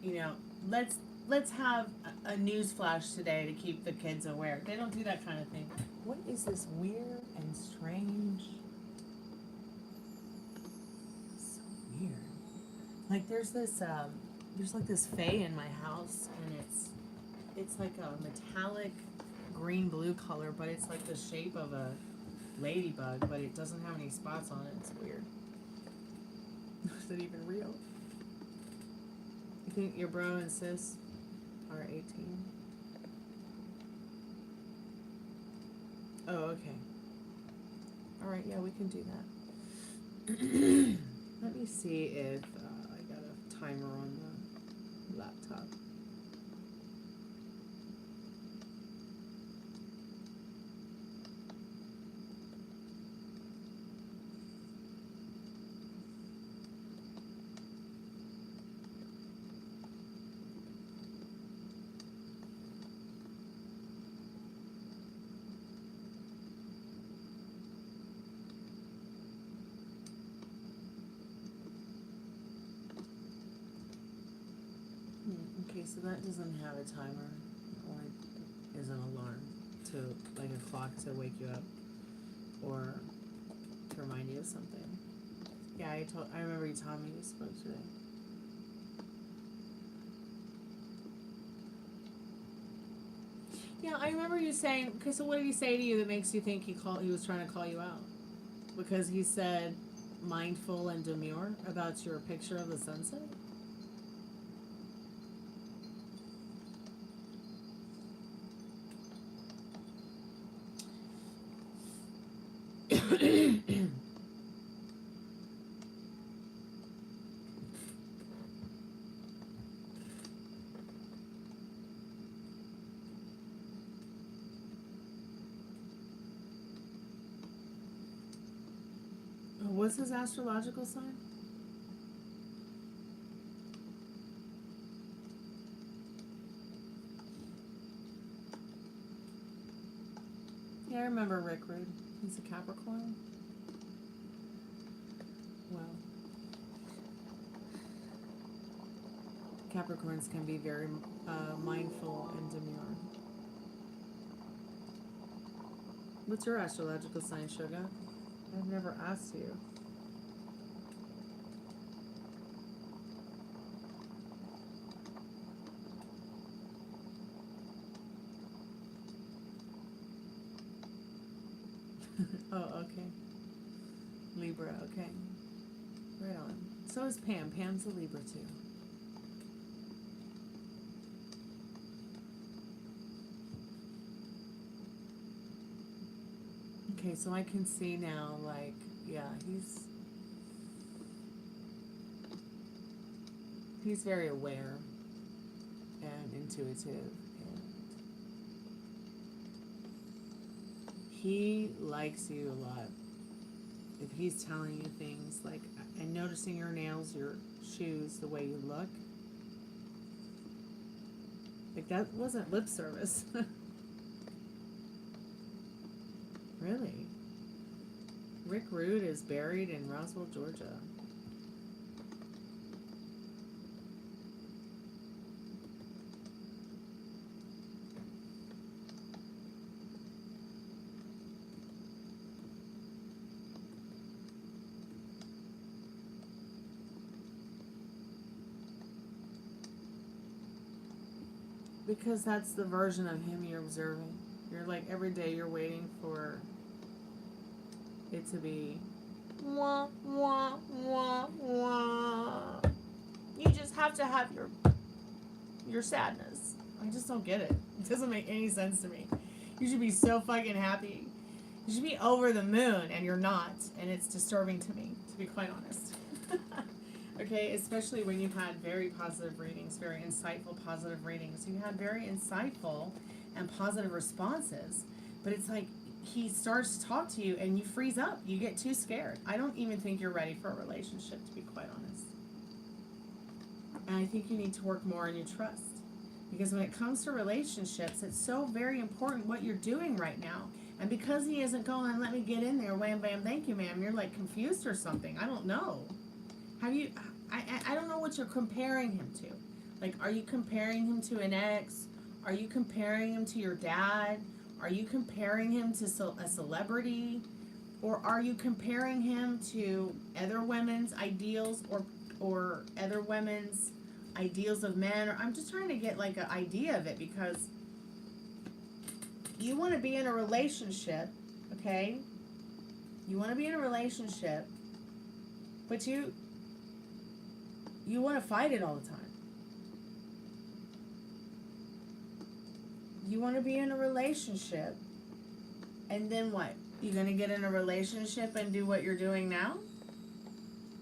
You know, let's have a news flash today to keep the kids aware. They don't do that kind of thing. What is this weird and strange? Weird. Like there's like this fae in my house, and it's like a metallic green blue color, but it's like the shape of a ladybug, but it doesn't have any spots on it. It's weird. Is it even real? You think your bro and sis are 18? Oh, okay. Alright, yeah, we can do that. Let me see if I got a timer on the laptop. Okay, so that doesn't have a timer. It only as an alarm, to like a clock to wake you up or to remind you of something. Yeah, I remember you telling me you spoke today. Yeah, I remember you saying, okay, so what did he say to you that makes you think he was trying to call you out? Because he said mindful and demure about your picture of the sunset? What's his astrological sign? Yeah, I remember Rick Rude. He's a Capricorn. Well, Capricorns can be very mindful and demure. What's your astrological sign, Sugar? I've never asked you. Oh, okay. Libra, okay. Right on. So is Pam. Pam's a Libra too. Okay, so I can see now, like, yeah, he's very aware and intuitive, and he likes you a lot. If he's telling you things like, and noticing your nails, your shoes, the way you look, like that wasn't lip service. Really? Rick Rude is buried in Roswell, Georgia. Because that's the version of him you're observing. You're like, every day you're waiting for it to be wah, wah, wah, wah. You just have to have your sadness. I just don't get it. It doesn't make any sense to me. You should be so fucking happy. You should be over the moon, and you're not. And it's disturbing to me, to be quite honest. Okay, especially when you had very positive readings, very insightful, positive readings. You had very insightful and positive responses. But it's like he starts to talk to you and you freeze up. You get too scared. I don't even think you're ready for a relationship, to be quite honest. And I think you need to work more on your trust. Because when it comes to relationships, it's so very important what you're doing right now. And because he isn't going, let me get in there, wham, bam, thank you, ma'am, you're like confused or something. I don't know. I don't know what you're comparing him to. Like, are you comparing him to an ex? Are you comparing him to your dad? Are you comparing him to a celebrity? Or are you comparing him to other women's ideals or other women's ideals of men? Or I'm just trying to get like an idea of it, because you want to be in a relationship, okay? You want to be in a relationship, but you want to fight it all the time. You want to be in a relationship, and then what? You're going to get in a relationship and do what you're doing now?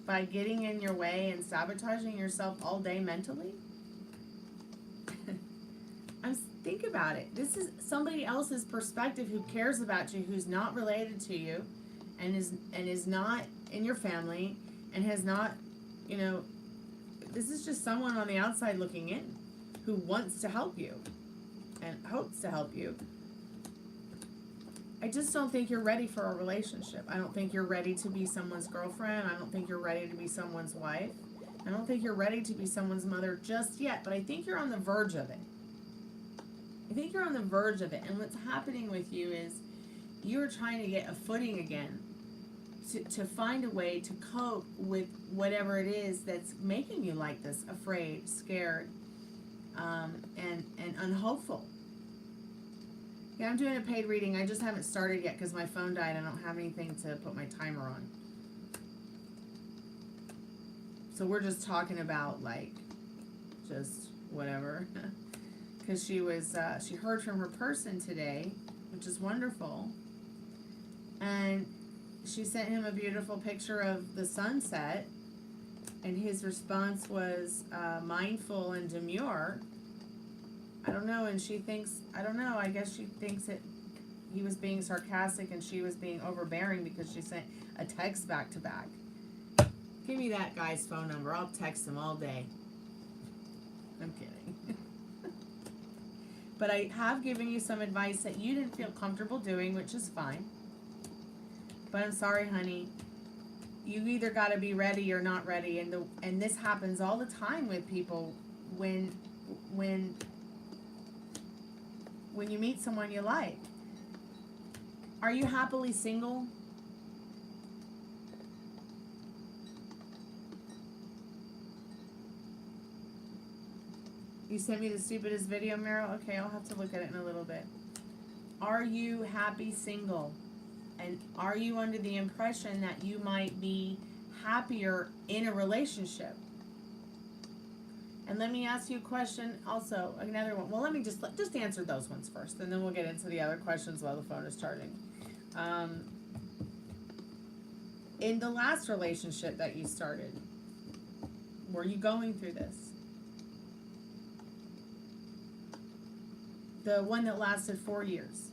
By getting in your way and sabotaging yourself all day mentally? Think about it. This is somebody else's perspective who cares about you, who's not related to you, and is not in your family, and has not, you know, this is just someone on the outside looking in who wants to help you and hopes to help you. I just don't think you're ready for a relationship. I don't think you're ready to be someone's girlfriend. I don't think you're ready to be someone's wife. I don't think you're ready to be someone's mother just yet, but I think you're on the verge of it. I think you're on the verge of it. And what's happening with you is you're trying to get a footing again. To find a way to cope with whatever it is that's making you like this, afraid, scared, and unhopeful. Yeah, I'm doing a paid reading. I just haven't started yet because my phone died. I don't have anything to put my timer on. So we're just talking about, like, just whatever. Because she heard from her person today, which is wonderful. And she sent him a beautiful picture of the sunset, and his response was mindful and demure. I don't know, and she thinks, I don't know, I guess she thinks that he was being sarcastic and she was being overbearing because she sent a text back to back. Give me that guy's phone number. I'll text him all day. I'm kidding. But I have given you some advice that you didn't feel comfortable doing, which is fine. But I'm sorry, honey. You either got to be ready or not ready, and this happens all the time with people when you meet someone you like. Are you happily single? You sent me the stupidest video, Meryl? Okay, I'll have to look at it in a little bit. Are you happy single? And are you under the impression that you might be happier in a relationship? And let me ask you a question also, another one. Well, let me just answer those ones first, and then we'll get into the other questions while the phone is charging. In the last relationship that you started, were you going through this? The one that lasted 4 years?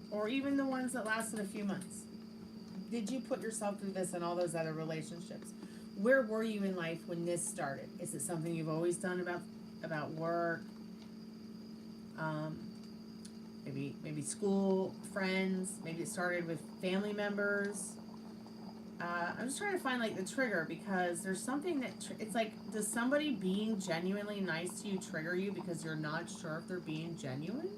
Or even the ones that lasted a few months? Did you put yourself through this in all those other relationships? Where were you in life when this started? Is it something you've always done about work? Maybe school, friends. Maybe it started with family members. I'm just trying to find like the trigger, because there's something that it's like, does somebody being genuinely nice to you trigger you because you're not sure if they're being genuine?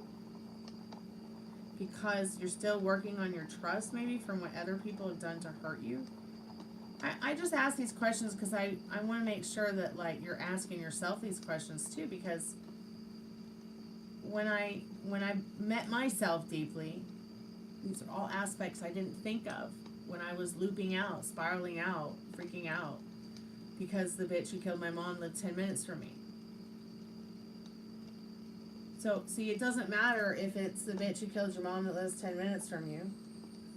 Because you're still working on your trust, maybe from what other people have done to hurt you. I just ask these questions because I want to make sure that, like, you're asking yourself these questions too, because when I met myself deeply, these are all aspects I didn't think of when I was looping out, spiraling out, freaking out because the bitch who killed my mom lived 10 minutes from me. So, see, it doesn't matter if it's the bitch who killed your mom that lives 10 minutes from you,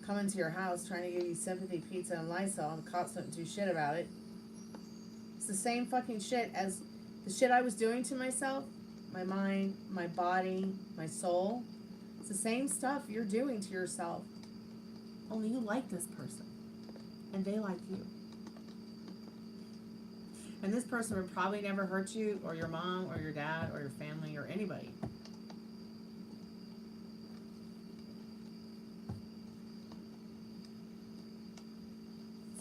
coming to your house, trying to give you sympathy, pizza, and Lysol, and the cops don't do shit about it. It's the same fucking shit as the shit I was doing to myself, my mind, my body, my soul. It's the same stuff you're doing to yourself. Only you like this person, and they like you. And this person would probably never hurt you, or your mom, or your dad, or your family, or anybody.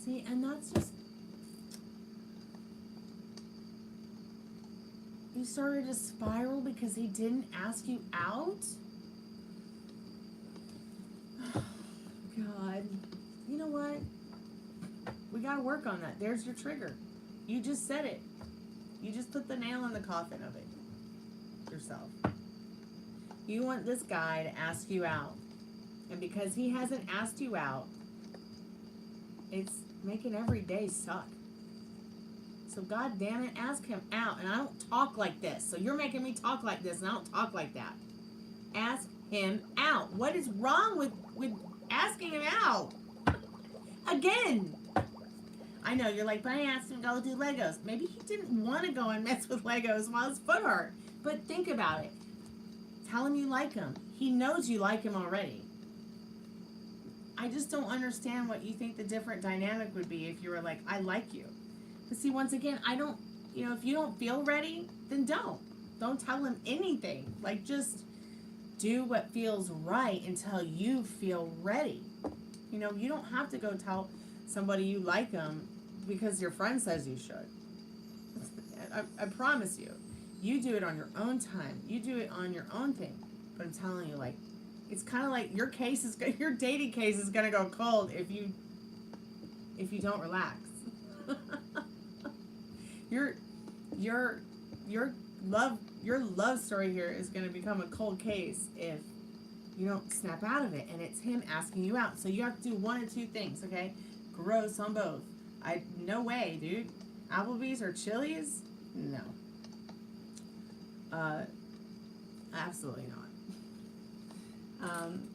See, and that's just... You started to spiral because he didn't ask you out? God. You know what? We gotta work on that. There's your trigger. You just said it. You just put the nail in the coffin of it yourself. You want this guy to ask you out. And because he hasn't asked you out, it's making every day suck. So God damn it, ask him out. And I don't talk like this. So you're making me talk like this, and I don't talk like that. Ask him out. What is wrong with asking him out? Again. I know, you're like, but I asked him to go do Legos. Maybe he didn't want to go and mess with Legos while his foot hurt. But think about it. Tell him you like him. He knows you like him already. I just don't understand what you think the different dynamic would be if you were like, I like you. But see, once again, I don't, if you don't feel ready, then don't. Don't tell him anything. Like, just do what feels right until you feel ready. You don't have to go tell somebody you like them because your friend says you should. I promise you. You do it on your own time. You do it on your own thing. But I'm telling you, like, it's kind of like your dating case is gonna go cold if you don't relax. your love story here is gonna become a cold case if you don't snap out of it, and it's him asking you out. So you have to do one of two things, okay? Gross on both. No way, dude. Applebee's or Chili's? No. Absolutely not.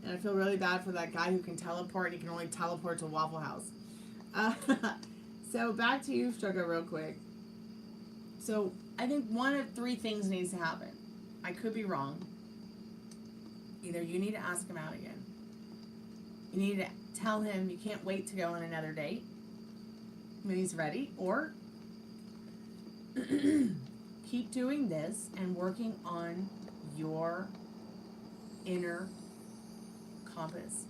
And I feel really bad for that guy who can teleport. He can only teleport to Waffle House. So back to you, Sugar, real quick. So I think one of three things needs to happen. I could be wrong. Either you need to ask him out again. You need to tell him you can't wait to go on another date when he's ready, or keep doing this and working on your inner compass,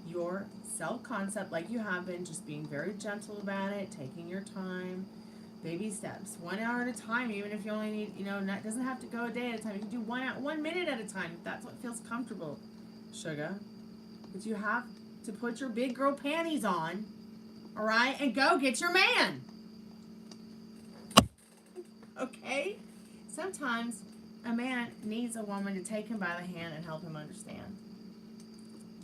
your self-concept, like you have been, just being very gentle about it, taking your time, baby steps, 1 hour at a time. Even if you only need, it doesn't have to go a day at a time. You can do 1 minute at a time if that's what feels comfortable, sugar. But you have to put your big girl panties on, all right, and go get your man. Okay? Sometimes a man needs a woman to take him by the hand and help him understand.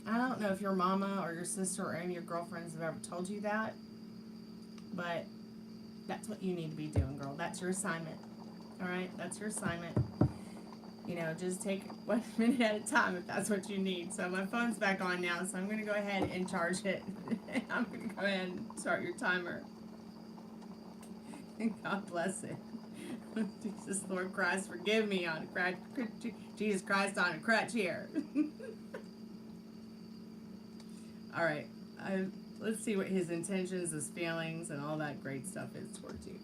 I don't know if your mama or your sister or any of your girlfriends have ever told you that, but that's what you need to be doing, girl. That's your assignment. All right? That's your assignment. Just take 1 minute at a time if that's what you need. So my phone's back on now, so I'm going to go ahead and charge it. I'm going to go ahead and start your timer. And God bless it. Jesus, Lord Christ, forgive me on a crutch. Jesus Christ on a crutch here. All right. Let's see what his intentions, his feelings, and all that great stuff is towards you.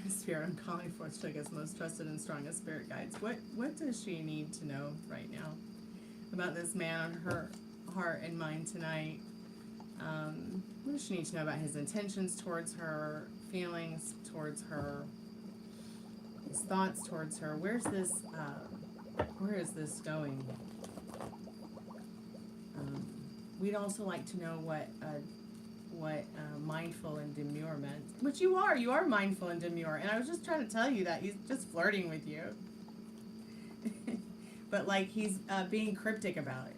Spirit, I'm calling for Sugar's most trusted and strongest spirit guides. What does she need to know right now about this man on her heart and mind tonight? What does she need to know about his intentions towards her, feelings towards her, his thoughts towards her? Where is this going? We'd also like to know what mindful and demure meant. Which you are mindful and demure. And I was just trying to tell you that. He's just flirting with you. But like he's being cryptic about it.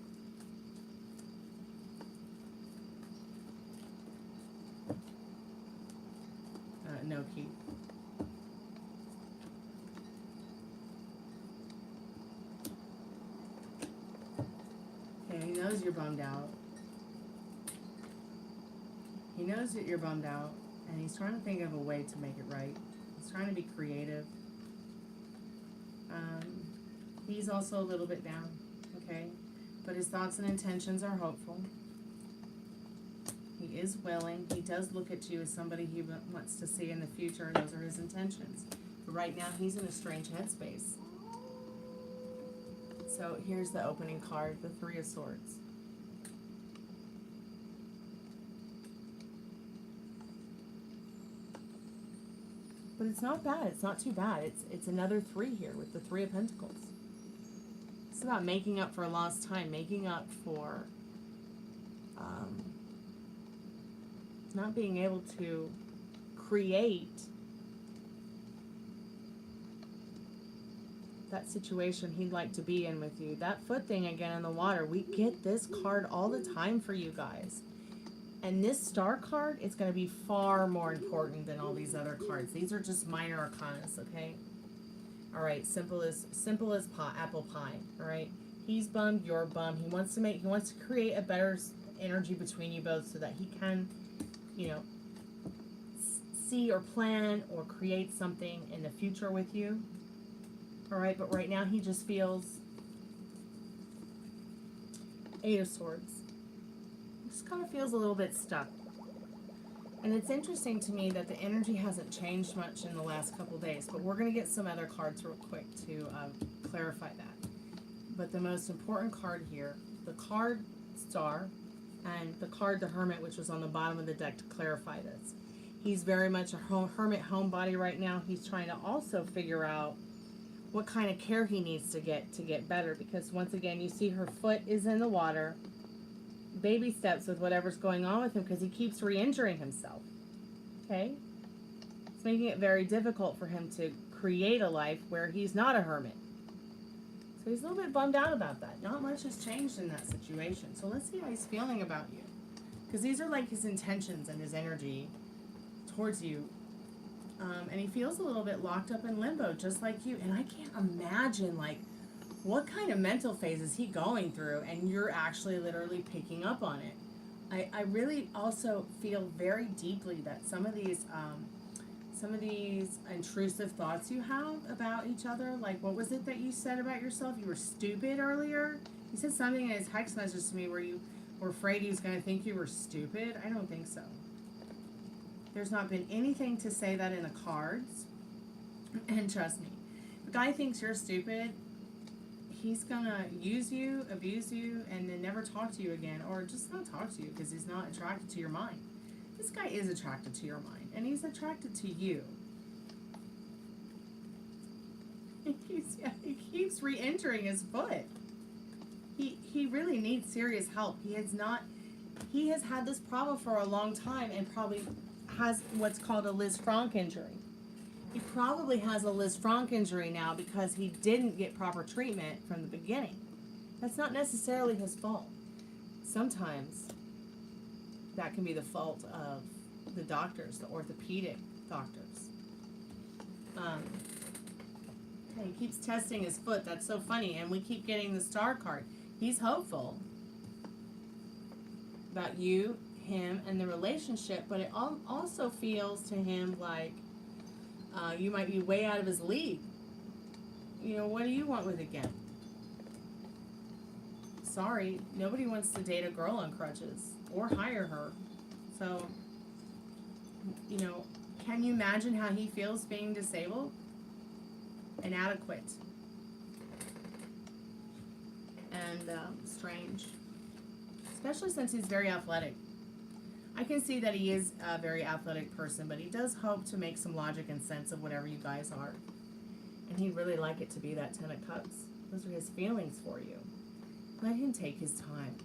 No, Keith. Okay, he knows you're bummed out. He knows that you're bummed out, and he's trying to think of a way to make it right. He's trying to be creative. He's also a little bit down, okay? But his thoughts and intentions are hopeful. He is willing. He does look at you as somebody he wants to see in the future. Those are his intentions. But right now, he's in a strange headspace. So here's the opening card, the Three of Swords. But it's not bad. It's not too bad. It's another 3 here with the 3 of Pentacles. It's about making up for lost time, making up for not being able to create that situation he'd like to be in with you. That foot thing again in the water. We get this card all the time for you guys. And this star card is going to be far more important than all these other cards. These are just minor arcanas, okay? All right, simple as apple pie, all right? He's bummed, you're bummed. He wants to create a better energy between you both so that he can, see or plan or create something in the future with you. All right, but right now he just feels 8 of Swords. Just kind of feels a little bit stuck. And it's interesting to me that the energy hasn't changed much in the last couple days, but we're going to get some other cards real quick to clarify that. But the most important card here, the card Star and the card the Hermit, which was on the bottom of the deck to clarify this. He's very much a hermit homebody right now. He's trying to also figure out what kind of care he needs to get better, because once again, you see her foot is in the water. Baby steps with whatever's going on with him because he keeps re-injuring himself. Okay? It's making it very difficult for him to create a life where he's not a hermit. So he's a little bit bummed out about that. Not much has changed in that situation. So let's see how he's feeling about you. Because these are like his intentions and his energy towards you. And he feels a little bit locked up in limbo, just like you. And I can't imagine, like, what kind of mental phase is he going through, and you're actually literally picking up on it. I really also feel very deeply that some of these intrusive thoughts you have about each other, like, what was it that you said about yourself? You were stupid earlier? You said something in his text message to me where you were afraid he was going to think you were stupid. I don't think so. There's not been anything to say that in the cards. And trust me, if a guy thinks you're stupid, he's gonna use you, abuse you, and then never talk to you again, or just not talk to you because he's not attracted to your mind. This guy is attracted to your mind, and he's attracted to you. He keeps re-injuring his foot. He really needs serious help. He has had this problem for a long time and probably has what's called a Liz Frank injury. He probably has a Liz Frank injury now because he didn't get proper treatment from the beginning. That's not necessarily his fault. Sometimes that can be the fault of the doctors, the orthopedic doctors. He keeps testing his foot. That's so funny. And we keep getting the star card. He's hopeful about you, him, and the relationship, but it also feels to him like you might be way out of his league. You know, what do you want with it again? Sorry, nobody wants to date a girl on crutches or hire her. So, you know, can you imagine how he feels being disabled? Inadequate. And strange. Especially since he's very athletic. I can see that he is a very athletic person, but he does hope to make some logic and sense of whatever you guys are. And he'd really like it to be that 10 of Cups. Those are his feelings for you. Let him take his time.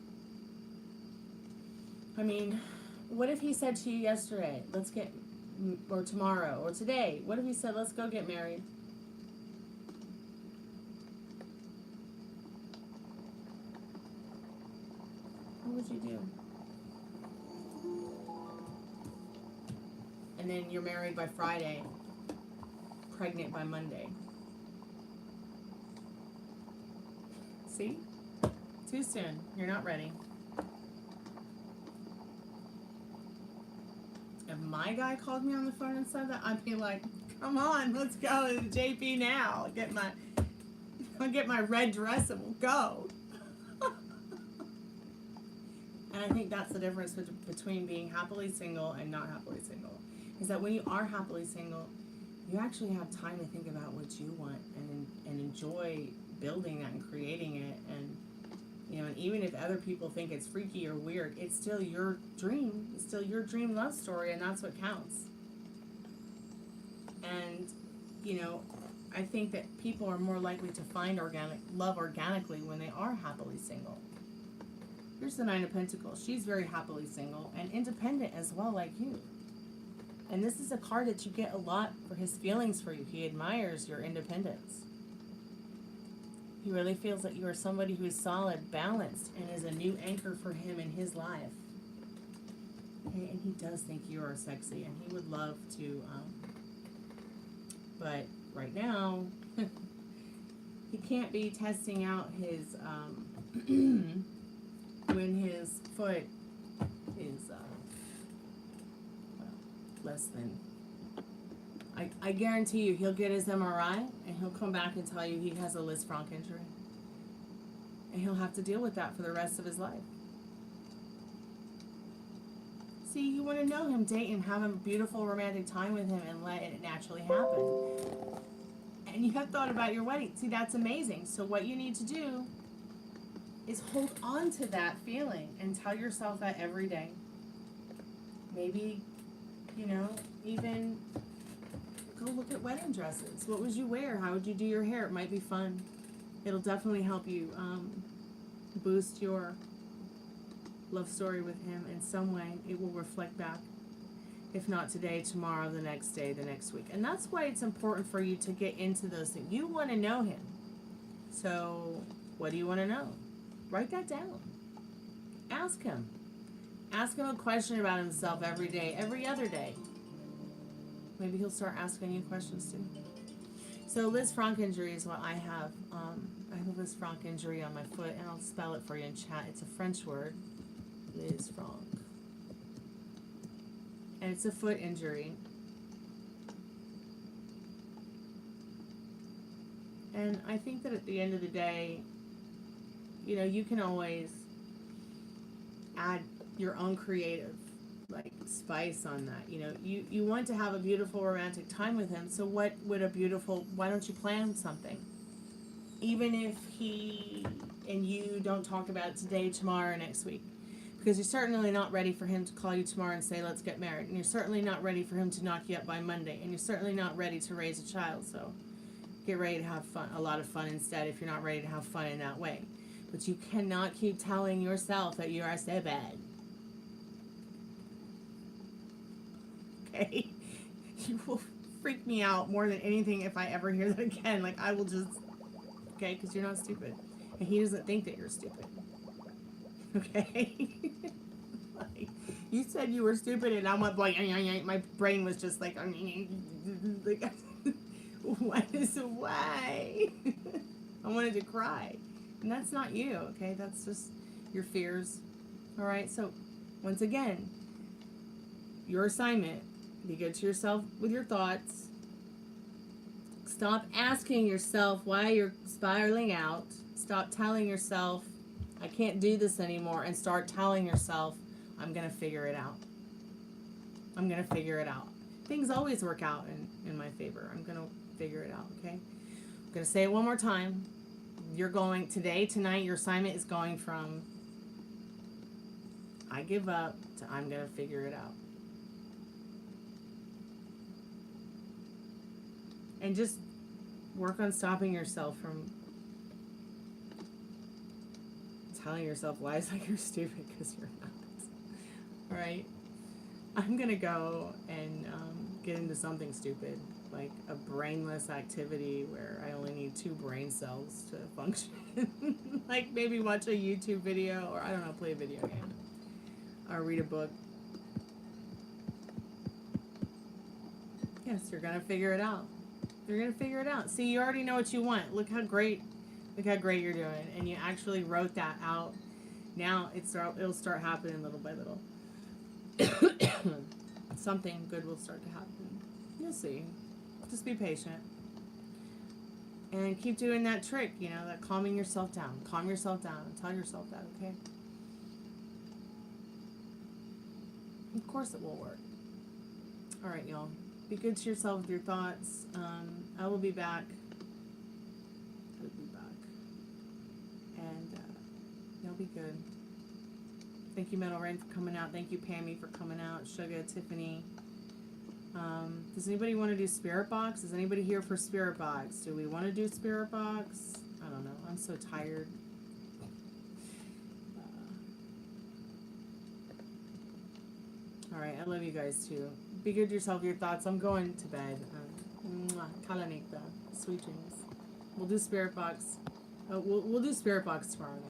I mean, what if he said to you yesterday, or tomorrow, or today, what if he said, let's go get married? What would you do? And then you're married by Friday, pregnant by Monday. See? Too soon. You're not ready. If my guy called me on the phone and said that, I'd be like, come on, let's go to the JP now. I'll get my red dress and we'll go. And I think that's the difference between being happily single and not happily single. Is that when you are happily single, you actually have time to think about what you want and enjoy building that and creating it. And, you know, and even if other people think it's freaky or weird, it's still your dream. It's still your dream love story, and that's what counts. And, you know, I think that people are more likely to find love organically when they are happily single. Here's the 9 of Pentacles. She's very happily single and independent as well, like you. And this is a card that you get a lot for his feelings for you. He admires your independence. He really feels that you are somebody who is solid, balanced, and is a new anchor for him in his life. Okay, and he does think you are sexy, and he would love to, but right now, he can't be testing out his, when his foot is less than, I guarantee you he'll get his MRI and he'll come back and tell you he has a Liz Frank injury, and he'll have to deal with that for the rest of his life. See, you want to know him, date him, have a beautiful romantic time with him, and let it naturally happen. And you have thought about your wedding. See, that's amazing. So what you need to do is hold on to that feeling and tell yourself that every day. Maybe, you know, even go look at wedding dresses. What would you wear? How would you do your hair? It might be fun. It'll definitely help you boost your love story with him in some way. It will reflect back. If not today, tomorrow, the next day, the next week. And that's why it's important for you to get into those things. You want to know him. So, what do you want to know? Write that down. Ask him. Ask him a question about himself every day, every other day. Maybe he'll start asking you questions too. So, Liz Franck injury is what I have. I have a Liz Franck injury on my foot, and I'll spell it for you in chat. It's a French word. Liz Franck. And it's a foot injury. And I think that at the end of the day, you know, you can always add your own creative, like, spice on that. You know, you want to have a beautiful romantic time with him, so why don't you plan something? Even if he and you don't talk about it today, tomorrow, or next week. Because you're certainly not ready for him to call you tomorrow and say, let's get married. And you're certainly not ready for him to knock you up by Monday. And you're certainly not ready to raise a child. So get ready to have fun, a lot of fun instead, if you're not ready to have fun in that way. But you cannot keep telling yourself that you are so bad. Okay? You will freak me out more than anything if I ever hear that again. Like, I will just... Okay? Because you're not stupid. And he doesn't think that you're stupid. Okay? Like, you said you were stupid and I went like, my brain was just like, why? I wanted to cry. And that's not you, okay? That's just your fears. Alright, so once again, your assignment, be good to yourself with your thoughts. Stop asking yourself why you're spiraling out. Stop telling yourself, I can't do this anymore, and start telling yourself, I'm going to figure it out. I'm going to figure it out. Things always work out in my favor. I'm going to figure it out, okay? I'm going to say it one more time. You're going, tonight, your assignment is going from I give up to I'm going to figure it out. And just work on stopping yourself from telling yourself lies like you're stupid, because you're not. Alright? I'm gonna go and get into something stupid, like a brainless activity where I only need 2 brain cells to function. Like maybe watch a YouTube video, or I don't know, play a video game. Or read a book. Yes, you're gonna figure it out. You're gonna figure it out. See, you already know what you want. Look how great you're doing, and you actually wrote that out. Now it'll start happening little by little. Something good will start to happen. You'll see. Just be patient. And keep doing that trick, you know, that calming yourself down. Calm yourself down and tell yourself that, okay? Of course it will work. Alright, y'all. Be good to yourself with your thoughts. I will be back. And you'll be good. Thank you, Metal Rain, for coming out. Thank you, Pammy, for coming out. Sugar, Tiffany. Does anybody want to do Spiritbox? Is anybody here for Spiritbox? Do we want to do Spiritbox? I don't know. I'm so tired. Alright, I love you guys too. Be good to yourself, your thoughts. I'm going to bed. Kalanita. Sweet dreams. We'll do Spiritbox. We'll do Spiritbox tomorrow night.